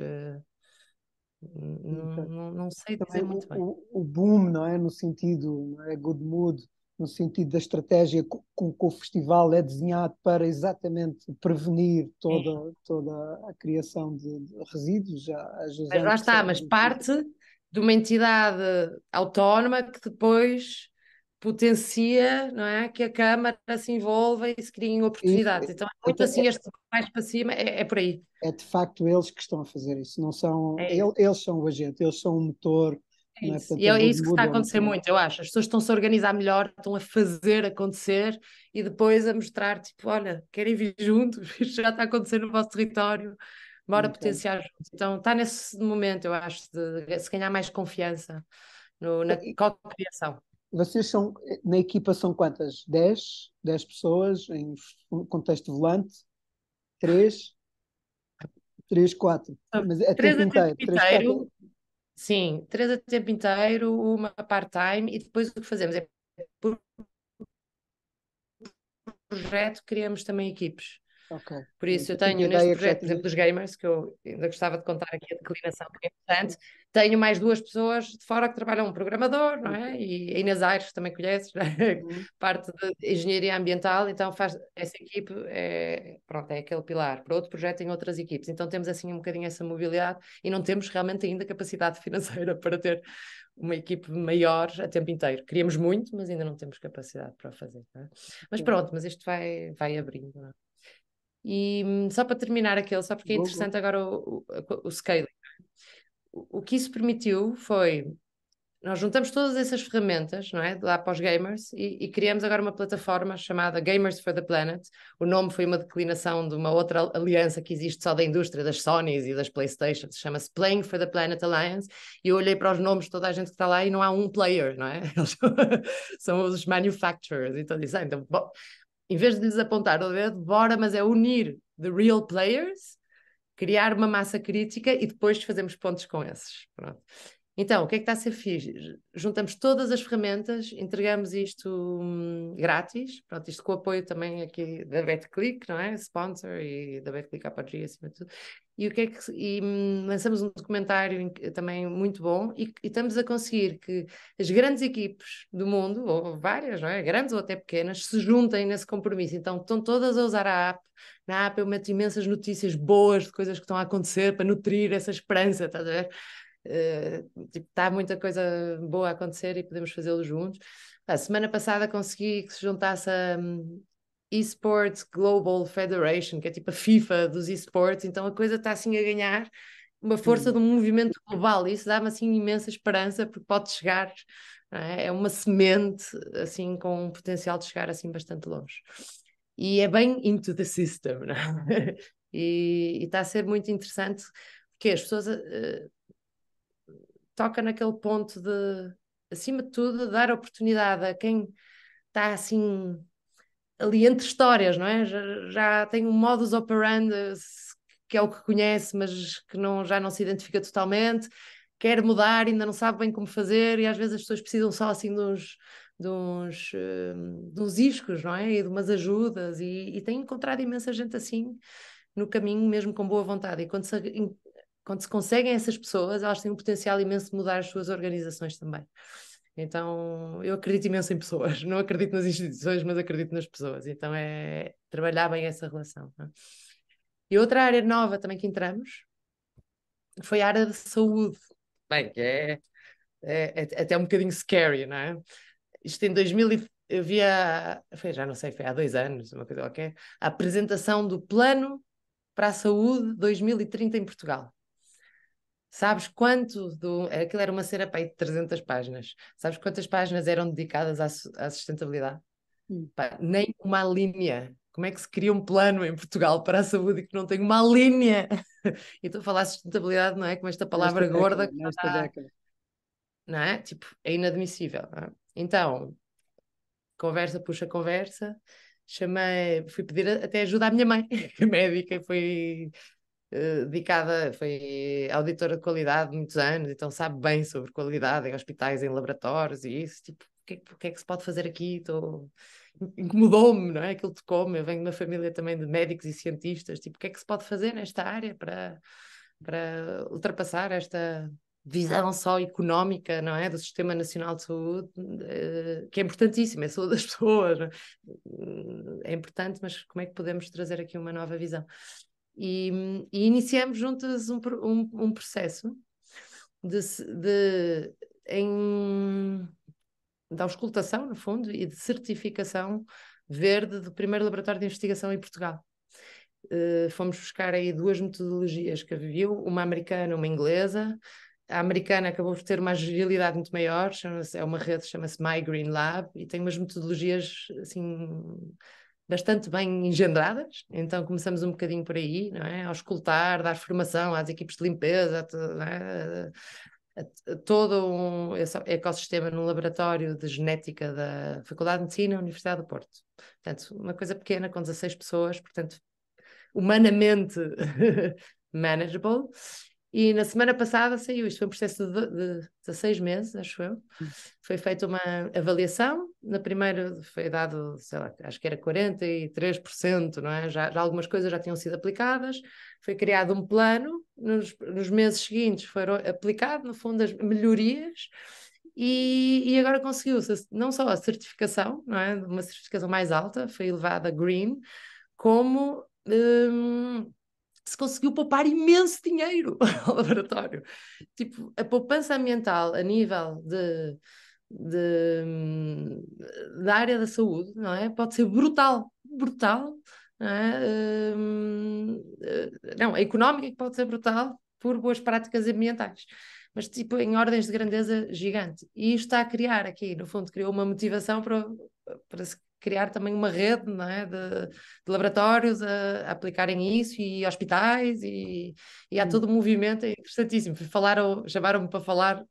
não sei
Também
dizer muito bem.
o boom, não é? No sentido, não é? Good mood, no sentido da estratégia com que o festival é desenhado para exatamente prevenir
Sim.
toda a criação de resíduos, já a
Mas
Josana
lá
que sabe
está, mas
muito disso.
parte de uma entidade autónoma que depois potencia, não é? Que a Câmara se envolva e se criem
Isso,
oportunidades. Então é muito
então,
assim, este mais para cima, é por aí.
é de facto eles que estão a fazer isso, não são,
É isso.
eles são o agente, eles são o motor,
É
não é?
isso.
Portanto,
E
a
é
Good
isso que está
Mood
a
é um
acontecer
bocadinho.
muito, eu acho. As pessoas estão-se a organizar melhor, estão a fazer acontecer e depois a mostrar, tipo, olha, querem vir juntos, isto já está a acontecer no vosso território, bora
Ok.
potenciar juntos. Então está nesse momento, eu acho, de se ganhar mais confiança na
E
co-criação.
vocês são, na equipa são quantas? 10 pessoas em contexto volante? 3? 3, 4.
Então,
Mas é
três
tempo
a tempo
inteiro. 3, 4.
inteiro, sim, três a tempo inteiro, uma part-time, e depois o que fazemos é, por projeto, criamos também equipes.
Ok.
Por isso, eu
Eu tinha
tenho neste
ideia que já
projeto, por exemplo,
tinhas.
dos gamers, que eu ainda gostava de contar aqui a declinação, que é importante, tenho mais duas pessoas de fora que trabalham, um programador, não
Ok.
é? E a Inês Aires, que também conheces, né?
Uhum.
Parte de engenharia ambiental, então faz essa equipe, pronto, é aquele pilar. Para outro projeto tem outras equipes, então temos assim um bocadinho essa mobilidade e não temos realmente ainda capacidade financeira para ter uma equipe maior a tempo inteiro. Queríamos muito, mas ainda não temos capacidade para o fazer, não é? Mas
Ok.
pronto, mas isto vai abrindo, não é? E só para terminar aquele, só porque é
Go, go.
interessante agora o scaling. O que isso permitiu foi, nós juntamos todas essas ferramentas, não é? Lá para os gamers e criamos agora uma plataforma chamada Gamers for the Planet. O nome foi uma declinação de uma outra aliança que existe só da indústria, das Sonys e das Playstations, chama-se Playing for the Planet Alliance, e eu olhei para os nomes de toda a gente que está lá e não há um player, não é? Eles são os manufacturers, então disse, então, bom, em vez de lhes apontar o dedo, bora, mas é unir the real players, criar uma massa crítica e depois fazemos pontos com esses. Pronto. Então, o que é que está a ser fixe? Juntamos todas as ferramentas, entregamos isto grátis, pronto, isto com o apoio também aqui da BetClick, não é? Sponsor e da BetClick APG, acima de tudo. E, lançamos um documentário também muito bom e estamos a conseguir que as grandes equipes do mundo, ou várias, não é? Grandes ou até pequenas, se juntem nesse compromisso. Então estão todas a usar a app. Na app eu meto imensas notícias boas de coisas que estão a acontecer para nutrir essa esperança, estás a ver? Tipo, está muita coisa boa a acontecer e podemos fazê-lo juntos. A semana passada consegui que se juntasse a Esports Global Federation, que é tipo a FIFA dos esportes, então a coisa está assim a ganhar uma força
Uhum.
de um movimento global e isso dá-me assim imensa esperança porque pode chegar, não é? É uma semente assim com um potencial de chegar assim bastante longe. E é bem into the system, não é? E está a ser muito interessante porque as pessoas toca naquele ponto de, acima de tudo, dar oportunidade a quem está assim ali entre histórias, não é? Já tem um modus operandi que é o que conhece, mas que já não se identifica totalmente, quer mudar, ainda não sabe bem como fazer, e às vezes as pessoas precisam só assim de uns iscos, não é? E de umas ajudas, e tem encontrado imensa gente assim no caminho, mesmo com boa vontade. E quando se conseguem essas pessoas, elas têm um potencial imenso de mudar as suas organizações também. Então, eu acredito imenso em pessoas, não acredito nas instituições, mas acredito nas pessoas. Então, é trabalhar bem essa relação. Não é? E outra área nova também que entramos foi a área de saúde. Bem, que é até um bocadinho scary, não é? Isto em 2000, eu via, já não sei, foi há 2 anos, uma coisa qualquer, a apresentação do Plano para a Saúde 2030 em Portugal. Sabes quanto aquilo era uma cera para aí de 300 páginas. Sabes quantas páginas eram dedicadas à sustentabilidade?
Uhum.
Pá, nem uma linha. Como é que se cria um plano em Portugal para a saúde e que não tem uma linha? E estou a falar de sustentabilidade, não é? Com esta
Nesta
palavra
década,
gorda que não
nesta
está,
década.
não é? Tipo, é inadmissível. Não é? Então, conversa puxa conversa, fui pedir até ajuda à minha mãe, que é médica, foi dedicada, foi auditora de qualidade muitos anos, então sabe bem sobre qualidade em hospitais, em laboratórios e isso, tipo, o que é que se pode fazer aqui? Incomodou-me, não é? Aquilo tocou-me, eu venho de uma família também de médicos e cientistas, tipo, o que é que se pode fazer nesta área para ultrapassar esta visão só económica, não é? Do Sistema Nacional de Saúde, que é importantíssimo, é a saúde das pessoas, é importante, mas como é que podemos trazer aqui uma nova visão? E iniciamos juntas um processo de, em, de auscultação, no fundo, e de certificação verde do primeiro laboratório de investigação em Portugal. Fomos buscar aí duas metodologias que haviam, uma americana e uma inglesa. A americana acabou por ter uma agilidade muito maior, é uma rede, chama-se My Green Lab, e tem umas metodologias assim bastante bem engendradas, então começamos um bocadinho por aí, não é? Ao escutar, dar formação às equipes de limpeza, não é? A todo um ecossistema no laboratório de genética da Faculdade de Medicina, Universidade do Porto. Portanto, uma coisa pequena com 16 pessoas, portanto, humanamente manageable. E na semana passada saiu, isto foi um processo de 16 meses, acho eu. Foi feita uma avaliação, na primeira foi dado, sei lá, acho que era 43%, não é? Já algumas coisas já tinham sido aplicadas, foi criado um plano, nos meses seguintes foram aplicadas, no fundo, as melhorias, e agora conseguiu-se não só a certificação, não é? Uma certificação mais alta, foi elevada a Green, como se conseguiu poupar imenso dinheiro ao laboratório. Tipo, a poupança ambiental a nível da área da saúde, não é? Pode ser brutal, brutal, não é? Não, a económica pode ser brutal por boas práticas ambientais, mas tipo em ordens de grandeza gigante. E isto está a criar aqui, no fundo, criou uma motivação para se criar também uma rede, não é? de laboratórios a aplicarem isso e hospitais e há todo um movimento, é interessantíssimo. Chamaram-me para falar,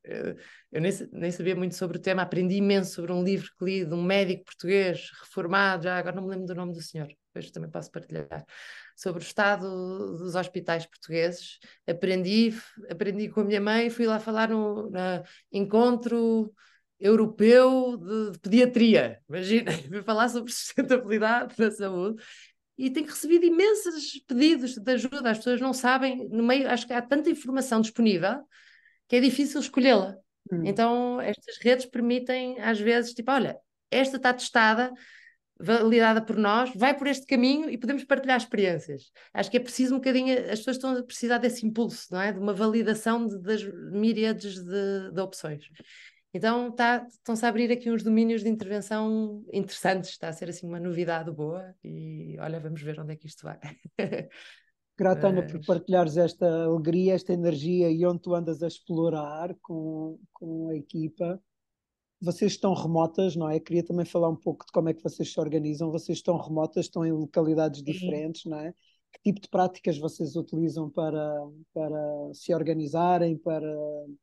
eu nem sabia muito sobre o tema, aprendi imenso sobre um livro que li de um médico português reformado, já agora não me lembro do nome do senhor, depois também posso partilhar, sobre o estado dos hospitais portugueses. Aprendi com a minha mãe, fui lá falar no encontro europeu de pediatria, imagina, fui falar sobre sustentabilidade na saúde e tenho recebido imensos pedidos de ajuda, as pessoas não sabem, no meio, acho que há tanta informação disponível que é difícil escolhê-la. Então, estas redes permitem, às vezes, tipo, olha, esta está testada, validada por nós, vai por este caminho e podemos partilhar experiências. Acho que é preciso um bocadinho, as pessoas estão a precisar desse impulso, não é? De uma validação das miríades de opções. Então estão-se a abrir aqui uns domínios de intervenção interessantes, está a ser assim uma novidade boa e olha, vamos ver onde é que isto vai.
Grata, Ana, por partilhares esta alegria, esta energia e onde tu andas a explorar com a equipa. Vocês estão remotas, não é? Queria também falar um pouco de como é que vocês se organizam. Vocês estão remotas, estão em localidades diferentes, não é? Que tipo de práticas vocês utilizam para se organizarem, para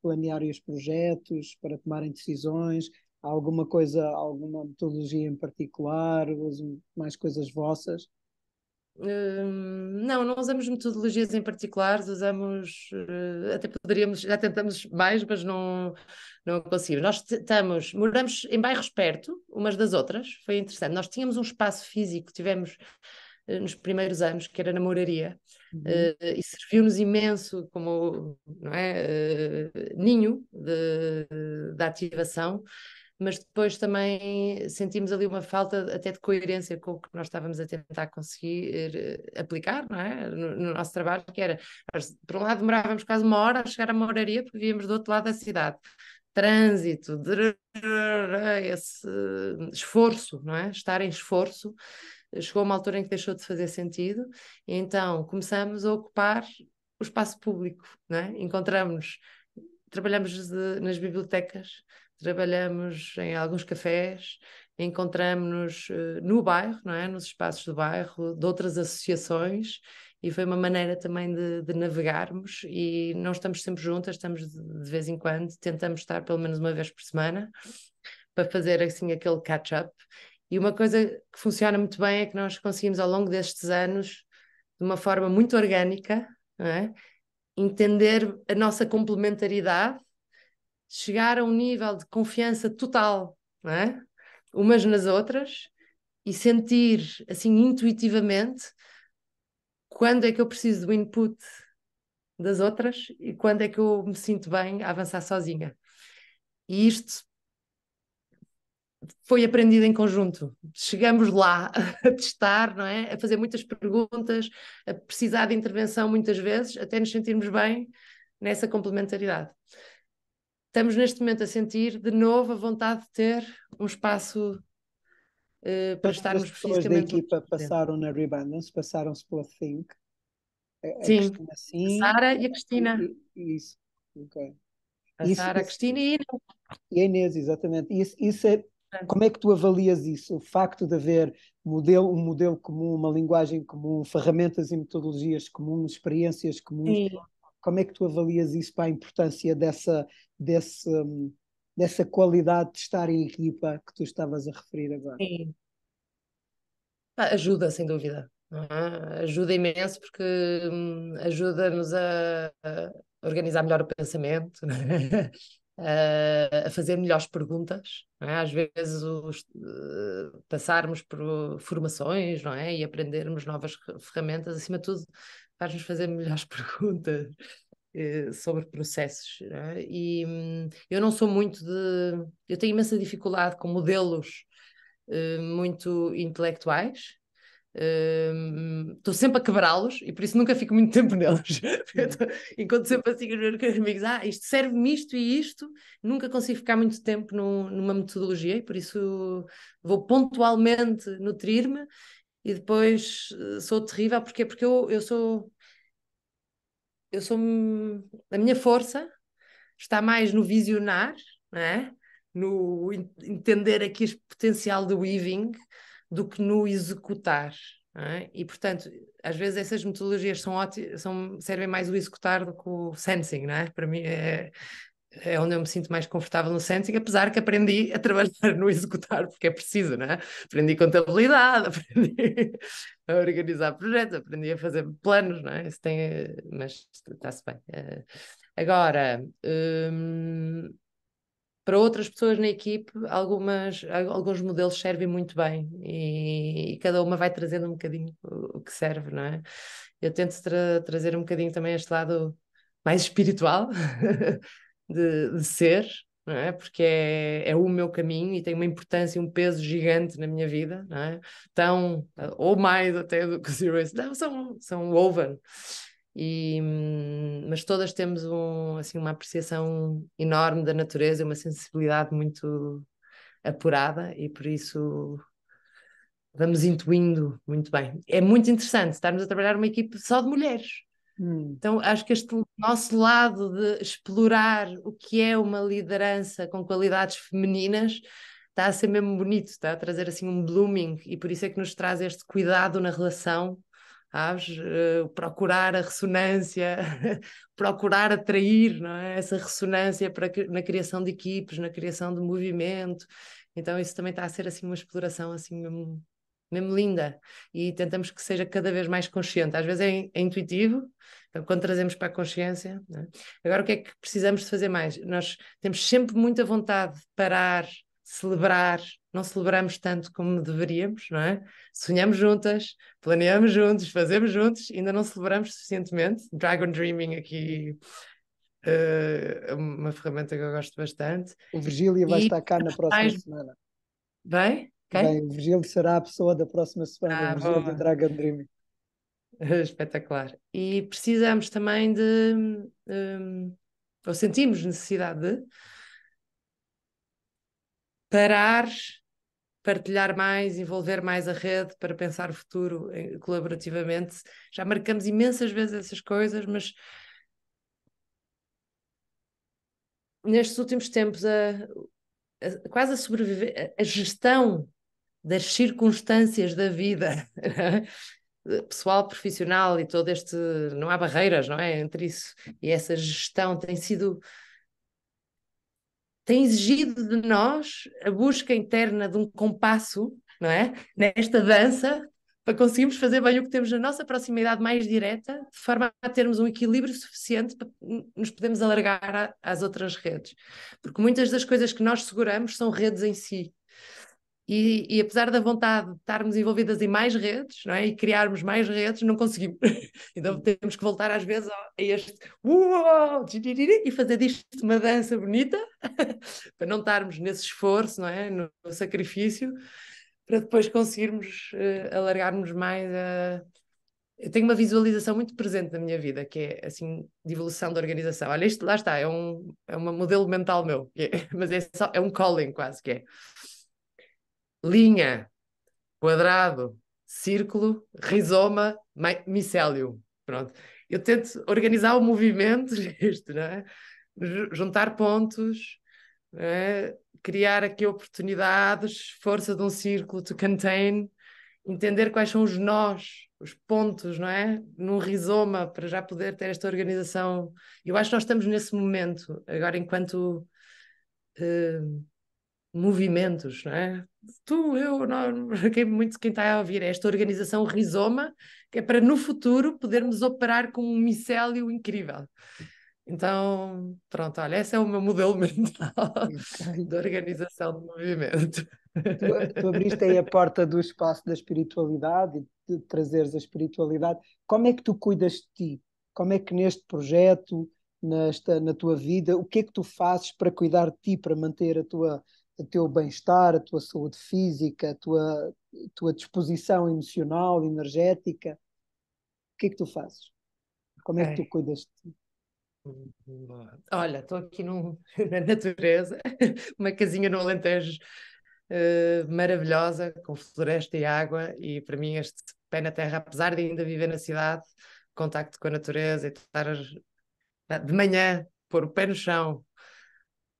planearem os projetos, para tomarem decisões? Há alguma coisa, alguma metodologia em particular? Usam mais coisas vossas?
Não usamos metodologias em particulares, usamos, até poderíamos, já tentamos mais, mas não conseguimos. Moramos em bairros perto, umas das outras, foi interessante. Nós tínhamos um espaço físico, tivemos nos primeiros anos, que era na moraria, e serviu-nos imenso como, não é, ninho de ativação, mas depois também sentimos ali uma falta até de coerência com o que nós estávamos a tentar conseguir aplicar, não é? No nosso trabalho, que era, por um lado demorávamos quase uma hora a chegar à moraria porque víamos do outro lado da cidade. Trânsito, esse esforço, não é? Estar em esforço, chegou a uma altura em que deixou de fazer sentido, e então começamos a ocupar o espaço público, não é? Trabalhamos nas bibliotecas, trabalhamos em alguns cafés, encontramos-nos no bairro, não é? Nos espaços do bairro, de outras associações, e foi uma maneira também de navegarmos, e não estamos sempre juntas, estamos de vez em quando, tentamos estar pelo menos uma vez por semana, para fazer assim aquele catch-up. E uma coisa que funciona muito bem é que nós conseguimos ao longo destes anos, de uma forma muito orgânica, não é? Entender a nossa complementaridade, chegar a um nível de confiança total, não é? Umas nas outras, e sentir assim intuitivamente quando é que eu preciso do input das outras e quando é que eu me sinto bem a avançar sozinha. E isto foi aprendido em conjunto. Chegamos lá a testar, não é? A fazer muitas perguntas, a precisar de intervenção muitas vezes, até nos sentirmos bem nessa complementaridade. Estamos neste momento a sentir de novo a vontade de ter um espaço para
Todas as
estarmos
pessoas da
fisicamente
equipa
presentes.
passaram na Rebandance, passaram-se pela Think. A
Sim,
Cristina
a
sim,
Sara e a Cristina.
isso. Ok.
A
Isso,
Sara, a
isso,
Cristina e
e a Inês, exatamente. Isso é, como é que tu avalias isso? O facto de haver um modelo comum, uma linguagem comum, ferramentas e metodologias comuns, experiências comuns.
sim,
Como é que tu avalias isso para a importância desse, dessa qualidade de estar em equipa que tu estavas a referir agora?
sim. Ajuda, sem dúvida. Não é? Ajuda imenso porque ajuda-nos a organizar melhor o pensamento, não é? A fazer melhores perguntas. Não é? Às vezes passarmos por formações, não é? E aprendermos novas ferramentas, acima de tudo, faz-nos fazer melhores perguntas sobre processos. Não é? E eu não sou muito de. Eu tenho imensa dificuldade com modelos muito intelectuais. Estou sempre a quebrá-los e por isso nunca fico muito tempo neles. Enquanto sempre assim os meus amigos, isto serve-me isto e isto, nunca consigo ficar muito tempo numa metodologia e por isso vou pontualmente nutrir-me e depois sou terrível porque eu sou a minha força está mais no visionar, não é? No entender aqui o potencial do weaving do que no executar. Não é? E, portanto, às vezes essas metodologias servem mais o executar do que o sensing, não é? Para mim é onde eu me sinto mais confortável no sensing, apesar que aprendi a trabalhar no executar, porque é preciso, não é? Aprendi contabilidade, aprendi a organizar projetos, aprendi a fazer planos, não é? Isso tem, mas está-se bem. Agora, para outras pessoas na equipe, alguns modelos servem muito bem e cada uma vai trazendo um bocadinho o que serve, não é? Eu tento trazer um bocadinho também este lado mais espiritual de ser, não é? Porque é o meu caminho e tem uma importância, um peso gigante na minha vida, não é? Tão, ou mais até do que o Zero Waste. Não, são woven. Mas todas temos assim, uma apreciação enorme da natureza, uma sensibilidade muito apurada e por isso vamos intuindo muito bem. É muito interessante estarmos a trabalhar numa equipe só de mulheres.
Hum,
Então, acho que este nosso lado de explorar o que é uma liderança com qualidades femininas está a ser mesmo bonito, está a trazer assim um blooming e por isso é que nos traz este cuidado na relação, sabes? Procurar a ressonância, procurar atrair, não é? Essa ressonância na criação de equipes, na criação de movimento. Então, isso também está a ser assim uma exploração assim mesmo linda e tentamos que seja cada vez mais consciente. Às vezes é intuitivo, então, quando trazemos para a consciência, não é? Agora o que é que precisamos de fazer mais? Nós temos sempre muita vontade de parar, celebrar, não celebramos tanto como deveríamos, não é? Sonhamos juntas, planeamos juntos, fazemos juntos, ainda não celebramos suficientemente. Dragon Dreaming aqui é uma ferramenta que eu gosto bastante.
o Virgílio vai
E
estar cá na próxima
mais
semana.
bem,
Bem,
ok?
o Virgílio será a pessoa da próxima semana, o Virgílio do
Boa.
Dragon Dreaming.
Espetacular. E precisamos também ou sentimos necessidade de parar, partilhar mais, envolver mais a rede para pensar o futuro colaborativamente. Já marcamos imensas vezes essas coisas, mas nestes últimos tempos, quase a sobreviver, a gestão das circunstâncias da vida pessoal, profissional e todo este. Não há barreiras, não é? Entre isso e essa gestão tem sido tem exigido de nós a busca interna de um compasso, não é? Nesta dança, para conseguirmos fazer bem o que temos na nossa proximidade mais direta, de forma a termos um equilíbrio suficiente para nos podermos alargar às outras redes. Porque muitas das coisas que nós seguramos são redes em si. E apesar da vontade de estarmos envolvidas em mais redes, não é? E criarmos mais redes, não conseguimos. Então temos que voltar às vezes a este uou, e fazer disto uma dança bonita para não estarmos nesse esforço, não é? No sacrifício, para depois conseguirmos alargarmos mais a... Eu tenho uma visualização muito presente na minha vida, que é assim, de evolução da organização. Olha, isto lá está, é um modelo mental meu, mas é um calling quase, que é linha, quadrado, círculo, rizoma, micélio. Pronto. Eu tento organizar o movimento disto, não é? Juntar pontos, não é? Criar aqui oportunidades, força de um círculo to contain, entender quais são os nós, os pontos, não é? Num rizoma, para já poder ter esta organização. Eu acho que nós estamos nesse momento, agora enquanto movimentos, não é? Tu, eu, nós, quem está a ouvir, é esta organização rizoma, que é para no futuro podermos operar com um micélio incrível. Então, pronto, olha, esse é o meu modelo mental
Ok.
de organização de movimento.
Tu abriste aí a porta do espaço da espiritualidade e de trazeres a espiritualidade. Como é que tu cuidas de ti? Como é que neste projeto, na tua vida, o que é que tu fazes para cuidar de ti, para manter o teu bem-estar, a tua saúde física, a tua disposição emocional, energética? O que é que tu fazes? Como é que tu
Ok.
cuidas de ti?
Olha, estou aqui na natureza, uma casinha no Alentejo, maravilhosa, com floresta e água, e para mim este pé na terra, apesar de ainda viver na cidade, contacto com a natureza e estar de manhã, pôr o pé no chão,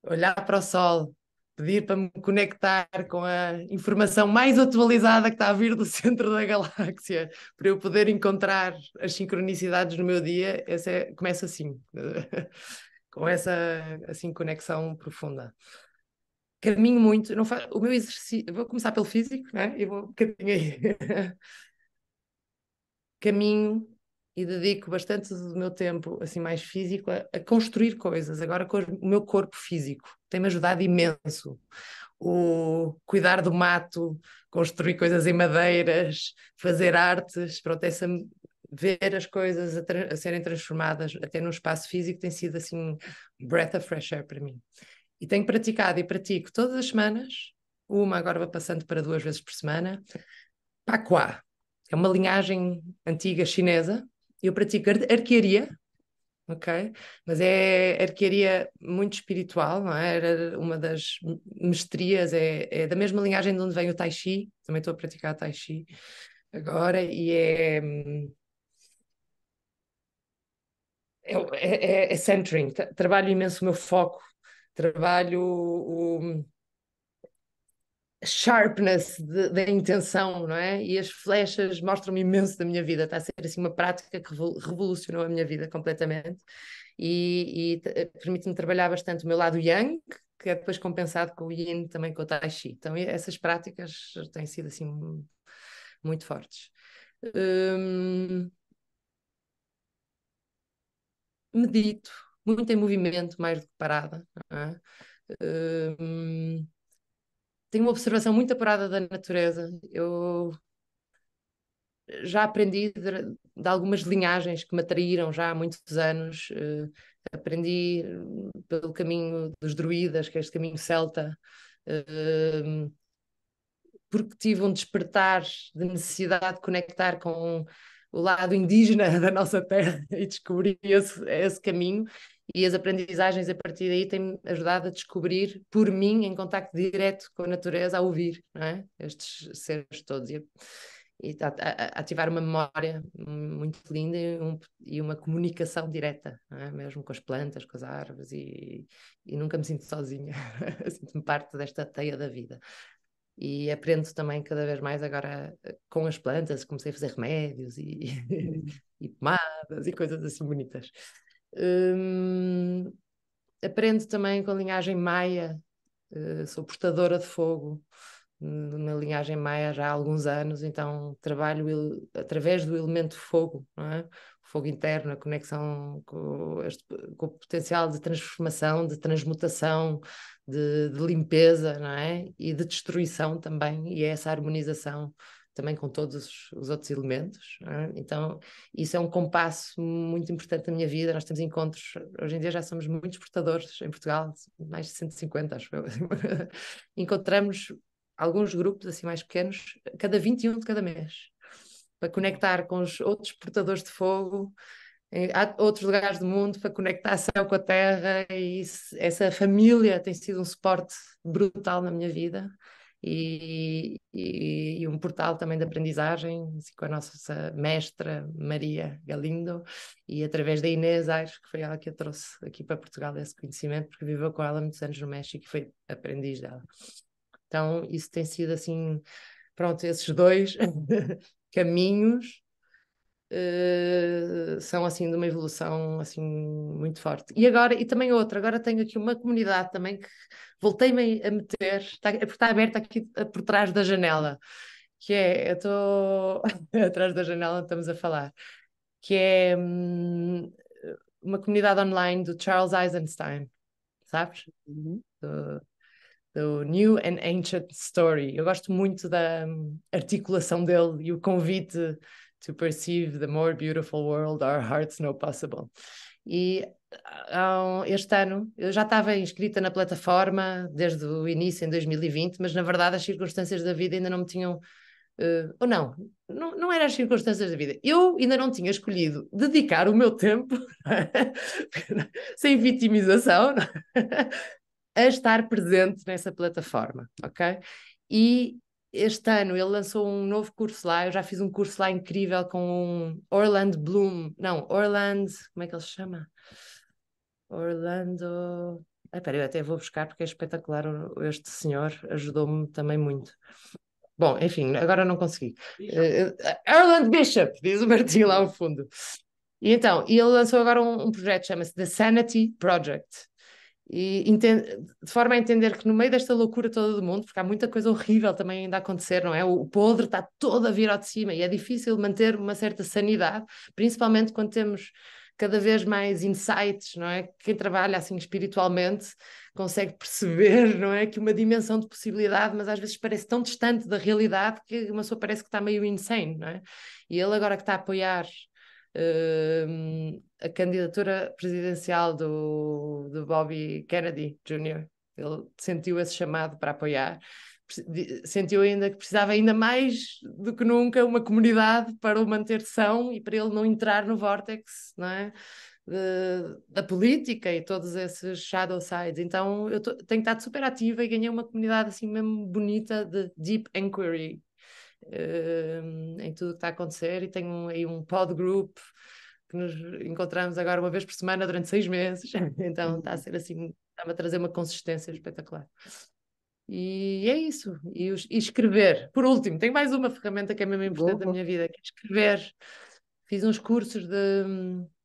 olhar para o sol, pedir para me conectar com a informação mais atualizada que está a vir do centro da galáxia, para eu poder encontrar as sincronicidades no meu dia, começa assim, com essa assim, conexão profunda. Caminho muito, não o meu exercício, vou começar pelo físico, não é? E vou um bocadinho aí. Caminho e dedico bastante do meu tempo assim mais físico a construir coisas, agora com o meu corpo físico. Tem-me ajudado imenso. O cuidar do mato, construir coisas em madeiras, fazer artes, pronto, ver as coisas a serem transformadas até no espaço físico tem sido assim um breath of fresh air para mim. E tenho praticado e pratico todas as semanas, uma agora vou passando para 2 vezes por semana, Pakua. É uma linhagem antiga chinesa. Eu pratico arquearia, ok? Mas é arquearia muito espiritual, não é? Era uma das mestrias, é da mesma linhagem de onde vem o Tai Chi. Também estou a praticar Tai Chi agora e é centering. Trabalho imenso o meu foco, trabalho sharpness da intenção, não é? E as flechas mostram-me imenso da minha vida. Está a ser assim uma prática que revolucionou a minha vida completamente e permite-me trabalhar bastante o meu lado yang, que é depois compensado com o yin, também com o tai chi. Então essas práticas têm sido assim muito fortes. Hum, medito, muito em movimento, mais do que parada. Não é? Hum, tenho uma observação muito apurada da natureza. Eu já aprendi de algumas linhagens que me atraíram já há muitos anos. Aprendi pelo caminho dos druidas, que é este caminho celta, porque tive um despertar de necessidade de conectar com o lado indígena da nossa terra e descobri esse caminho. E as aprendizagens a partir daí têm-me ajudado a descobrir por mim, em contacto direto com a natureza, a ouvir, não é? Estes seres todos. E ativar uma memória muito linda e uma comunicação direta, não é? Mesmo com as plantas, com as árvores, e nunca me sinto sozinha, sinto-me parte desta teia da vida. E aprendo também cada vez mais agora com as plantas, comecei a fazer remédios
Hum.
e pomadas e coisas assim bonitas. Hum, aprendo também com a linhagem maia, sou portadora de fogo na linhagem maia já há alguns anos, então trabalho através do elemento fogo, não é? O fogo interno, a conexão com o potencial de transformação, de transmutação, de limpeza, não é? E de destruição também, e é essa harmonização também com todos os outros elementos, não é? Então isso é um compasso muito importante na minha vida. Nós temos encontros, hoje em dia já somos muitos portadores em Portugal, mais de 150, acho eu. Encontramos alguns grupos assim mais pequenos, cada 21 de cada mês, para conectar com os outros portadores de fogo, há outros lugares do mundo, para conectar céu com a terra, e essa família tem sido um suporte brutal na minha vida. E um portal também de aprendizagem, assim, com a nossa mestra Maria Galindo, e através da Inês Aires, que foi ela que a trouxe aqui para Portugal esse conhecimento, porque viveu com ela muitos anos no México e foi aprendiz dela. Então isso tem sido assim, pronto, esses dois caminhos são assim de uma evolução assim muito forte. E agora, e também outra, agora tenho aqui uma comunidade também que voltei-me a meter, porque está aberta aqui por trás da janela, que é, eu estou atrás da janela, estamos a falar, que é uma comunidade online do Charles Eisenstein, sabes?
Uhum.
Do New and Ancient Story. Eu gosto muito da articulação dele e o convite to perceive the more beautiful world our hearts know possible. E este ano eu já estava inscrita na plataforma desde o início, em 2020, mas na verdade as circunstâncias da vida ainda não me tinham. Ou não eram as circunstâncias da vida. Eu ainda não tinha escolhido dedicar o meu tempo, sem vitimização, a estar presente nessa plataforma, ok? E este ano ele lançou um novo curso lá, eu já fiz um curso lá incrível com um Orlando Bloom, não, Orlando, como é que ele se chama? Orlando... Espera, eu até vou buscar porque é espetacular, este senhor ajudou-me também muito. Bom, enfim, agora não consegui. Orlando Bishop, diz o Martinho lá ao fundo. E então, ele lançou agora um projeto, chama-se The Sanity Project, e de forma a entender que no meio desta loucura toda do mundo, porque há muita coisa horrível também ainda a acontecer, não é? O podre está todo a vir ao de cima e é difícil manter uma certa sanidade, principalmente quando temos cada vez mais insights, não é? Quem trabalha assim espiritualmente consegue perceber, não é? Que uma dimensão de possibilidade, mas às vezes parece tão distante da realidade que uma pessoa parece que está meio insane, não é? E ele agora que está a apoiar a candidatura presidencial do Bobby Kennedy Jr. Ele sentiu esse chamado para apoiar, sentiu ainda que precisava ainda mais do que nunca uma comunidade para o manter são e para ele não entrar no vórtex, não é? Da política e todos esses shadow sides. Então eu tenho estado super ativa e ganhei uma comunidade assim mesmo bonita de deep inquiry em tudo o que está a acontecer, e tenho aí um pod group que nos encontramos agora uma vez por semana durante 6 meses, então está a ser assim, está-me a trazer uma consistência espetacular. E é isso, e escrever. Por último, tenho mais uma ferramenta que é mesmo importante na minha vida, que é escrever. Fiz uns cursos de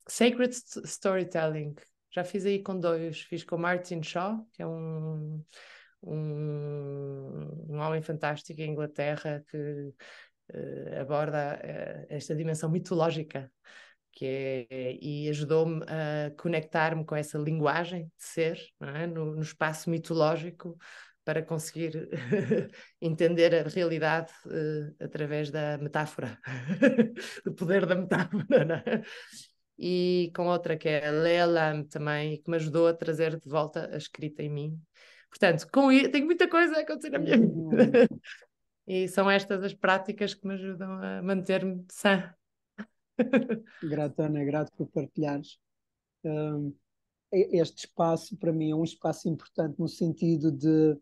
Sacred Storytelling, já fiz aí com 2, fiz com Martin Shaw, que é um homem fantástico em Inglaterra que aborda esta dimensão mitológica e ajudou-me a conectar-me com essa linguagem de ser, não é? no espaço mitológico, para conseguir entender a realidade através da metáfora, do poder da metáfora, não é? E com outra que é a Lea Lam também, que me ajudou a trazer de volta a escrita em mim. Portanto, tenho muita coisa a acontecer na minha vida. E são estas as práticas que me ajudam a manter-me sã.
Grato, Ana, grato por partilhares. Este espaço, para mim, é um espaço importante no sentido de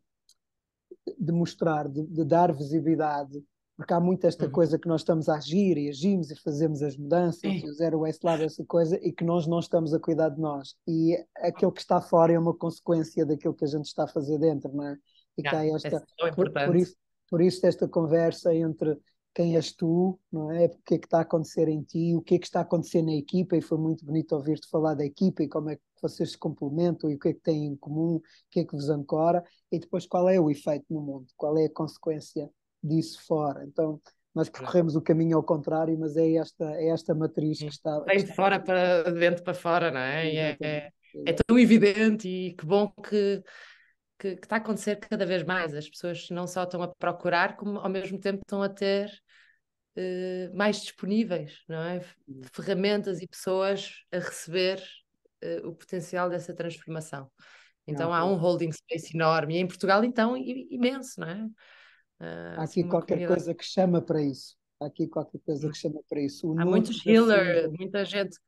mostrar, de dar visibilidade, porque há muito esta
Uhum.
coisa que nós estamos a agir e agimos e fazemos as mudanças
É.
e o zero waste lab, essa coisa, e que nós não estamos a cuidar de nós. E aquilo que está fora é uma consequência daquilo que a gente está a fazer dentro, não é? E que há
É
esta,
tão
por
importante.
isso, por isso esta conversa entre quem és tu, não é? O que é que está a acontecer em ti, o que é que está a acontecer na equipa, e foi muito bonito ouvir-te falar da equipa e como é que vocês se complementam e o que é que têm em comum, o que é que vos ancora, e depois qual é o efeito no mundo, qual é a consequência disso fora. Então, nós percorremos o caminho ao contrário, mas é esta matriz que
Sim.
está, que
Vem de
está
fora para de dentro para fora, não é? E
exatamente,
é tão evidente e que bom que está a acontecer cada vez mais. As pessoas não só estão a procurar, como ao mesmo tempo estão a ter mais disponíveis, não é? Ferramentas e pessoas a receber o potencial dessa transformação. Então há um holding space enorme, e em Portugal então imenso, não é?
há
Assim
aqui
uma
qualquer
comunidade.
coisa que chama para isso. Há aqui qualquer coisa que chama para isso.
Há muitos healers, muita gente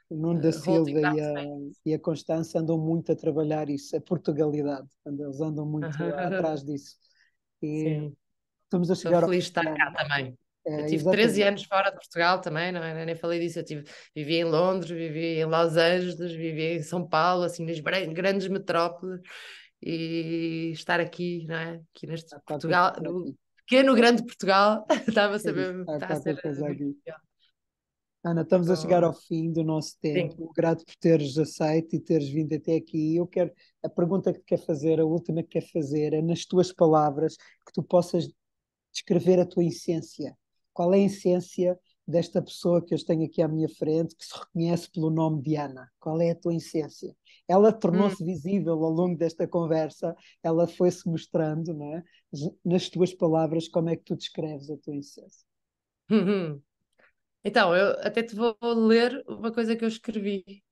O Nuno da
holding
Silva
that
e a Constança andam muito a trabalhar isso, a Portugalidade. Eles andam muito
space.
atrás disso. E
Sim,
estamos a
estou
chegar ao
feliz de
fim
estar
do
cá
ano.
também. Eu
É,
tive 13
exatamente.
anos fora de Portugal também, não é? Nem falei disso. Vivi em Londres, vivi em Los Angeles, vivi em São Paulo, assim, nas grandes metrópoles, e estar aqui, não é? Aqui neste
Há qualquer
Portugal,
coisa
no
aqui.
pequeno, grande Portugal, estava a
É isso.
saber,
Há
está a ser
qualquer coisa
muito
aqui.
especial.
Ana, estamos a chegar
Oh,
ao fim do nosso
sim.
tempo. Grato por teres aceito e teres vindo até aqui. Eu quero, a pergunta que te quero fazer, a última que quero fazer, é nas tuas palavras, que tu possas descrever a tua essência. Qual é a essência desta pessoa que eu tenho aqui à minha frente, que se reconhece pelo nome de Ana? Qual é a tua essência? Ela
Hum.
tornou-se visível ao longo desta conversa, ela foi-se mostrando, não é? Nas tuas palavras, como é que tu descreves a tua essência?
Então, eu até te vou ler uma coisa que eu escrevi.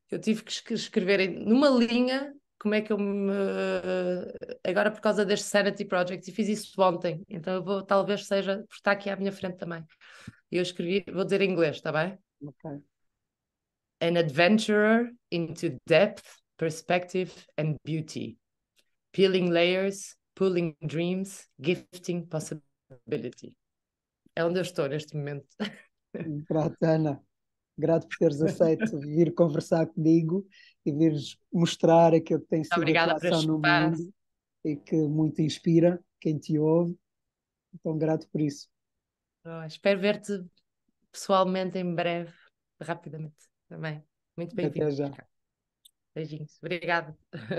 Eu tive que escrever numa linha como é que eu me. Agora, por causa deste Sanity Project, e fiz isso ontem, então eu vou, talvez seja, porque está aqui à minha frente também. E eu escrevi, vou dizer em inglês, está bem?
Ok.
An adventurer into depth, perspective and beauty. Peeling layers, pulling dreams, gifting possibility. É onde eu estou neste momento.
Grato, Ana. Grato por teres aceito vir conversar comigo e vires mostrar aquilo que tem sido a tua
Obrigada por
ação
este
no
espaço.
mundo e que muito inspira quem te ouve. Então, grato por isso.
Espero ver-te pessoalmente em breve, rapidamente também. Muito
Até
bem-vindo.
já.
Beijinhos. Obrigada.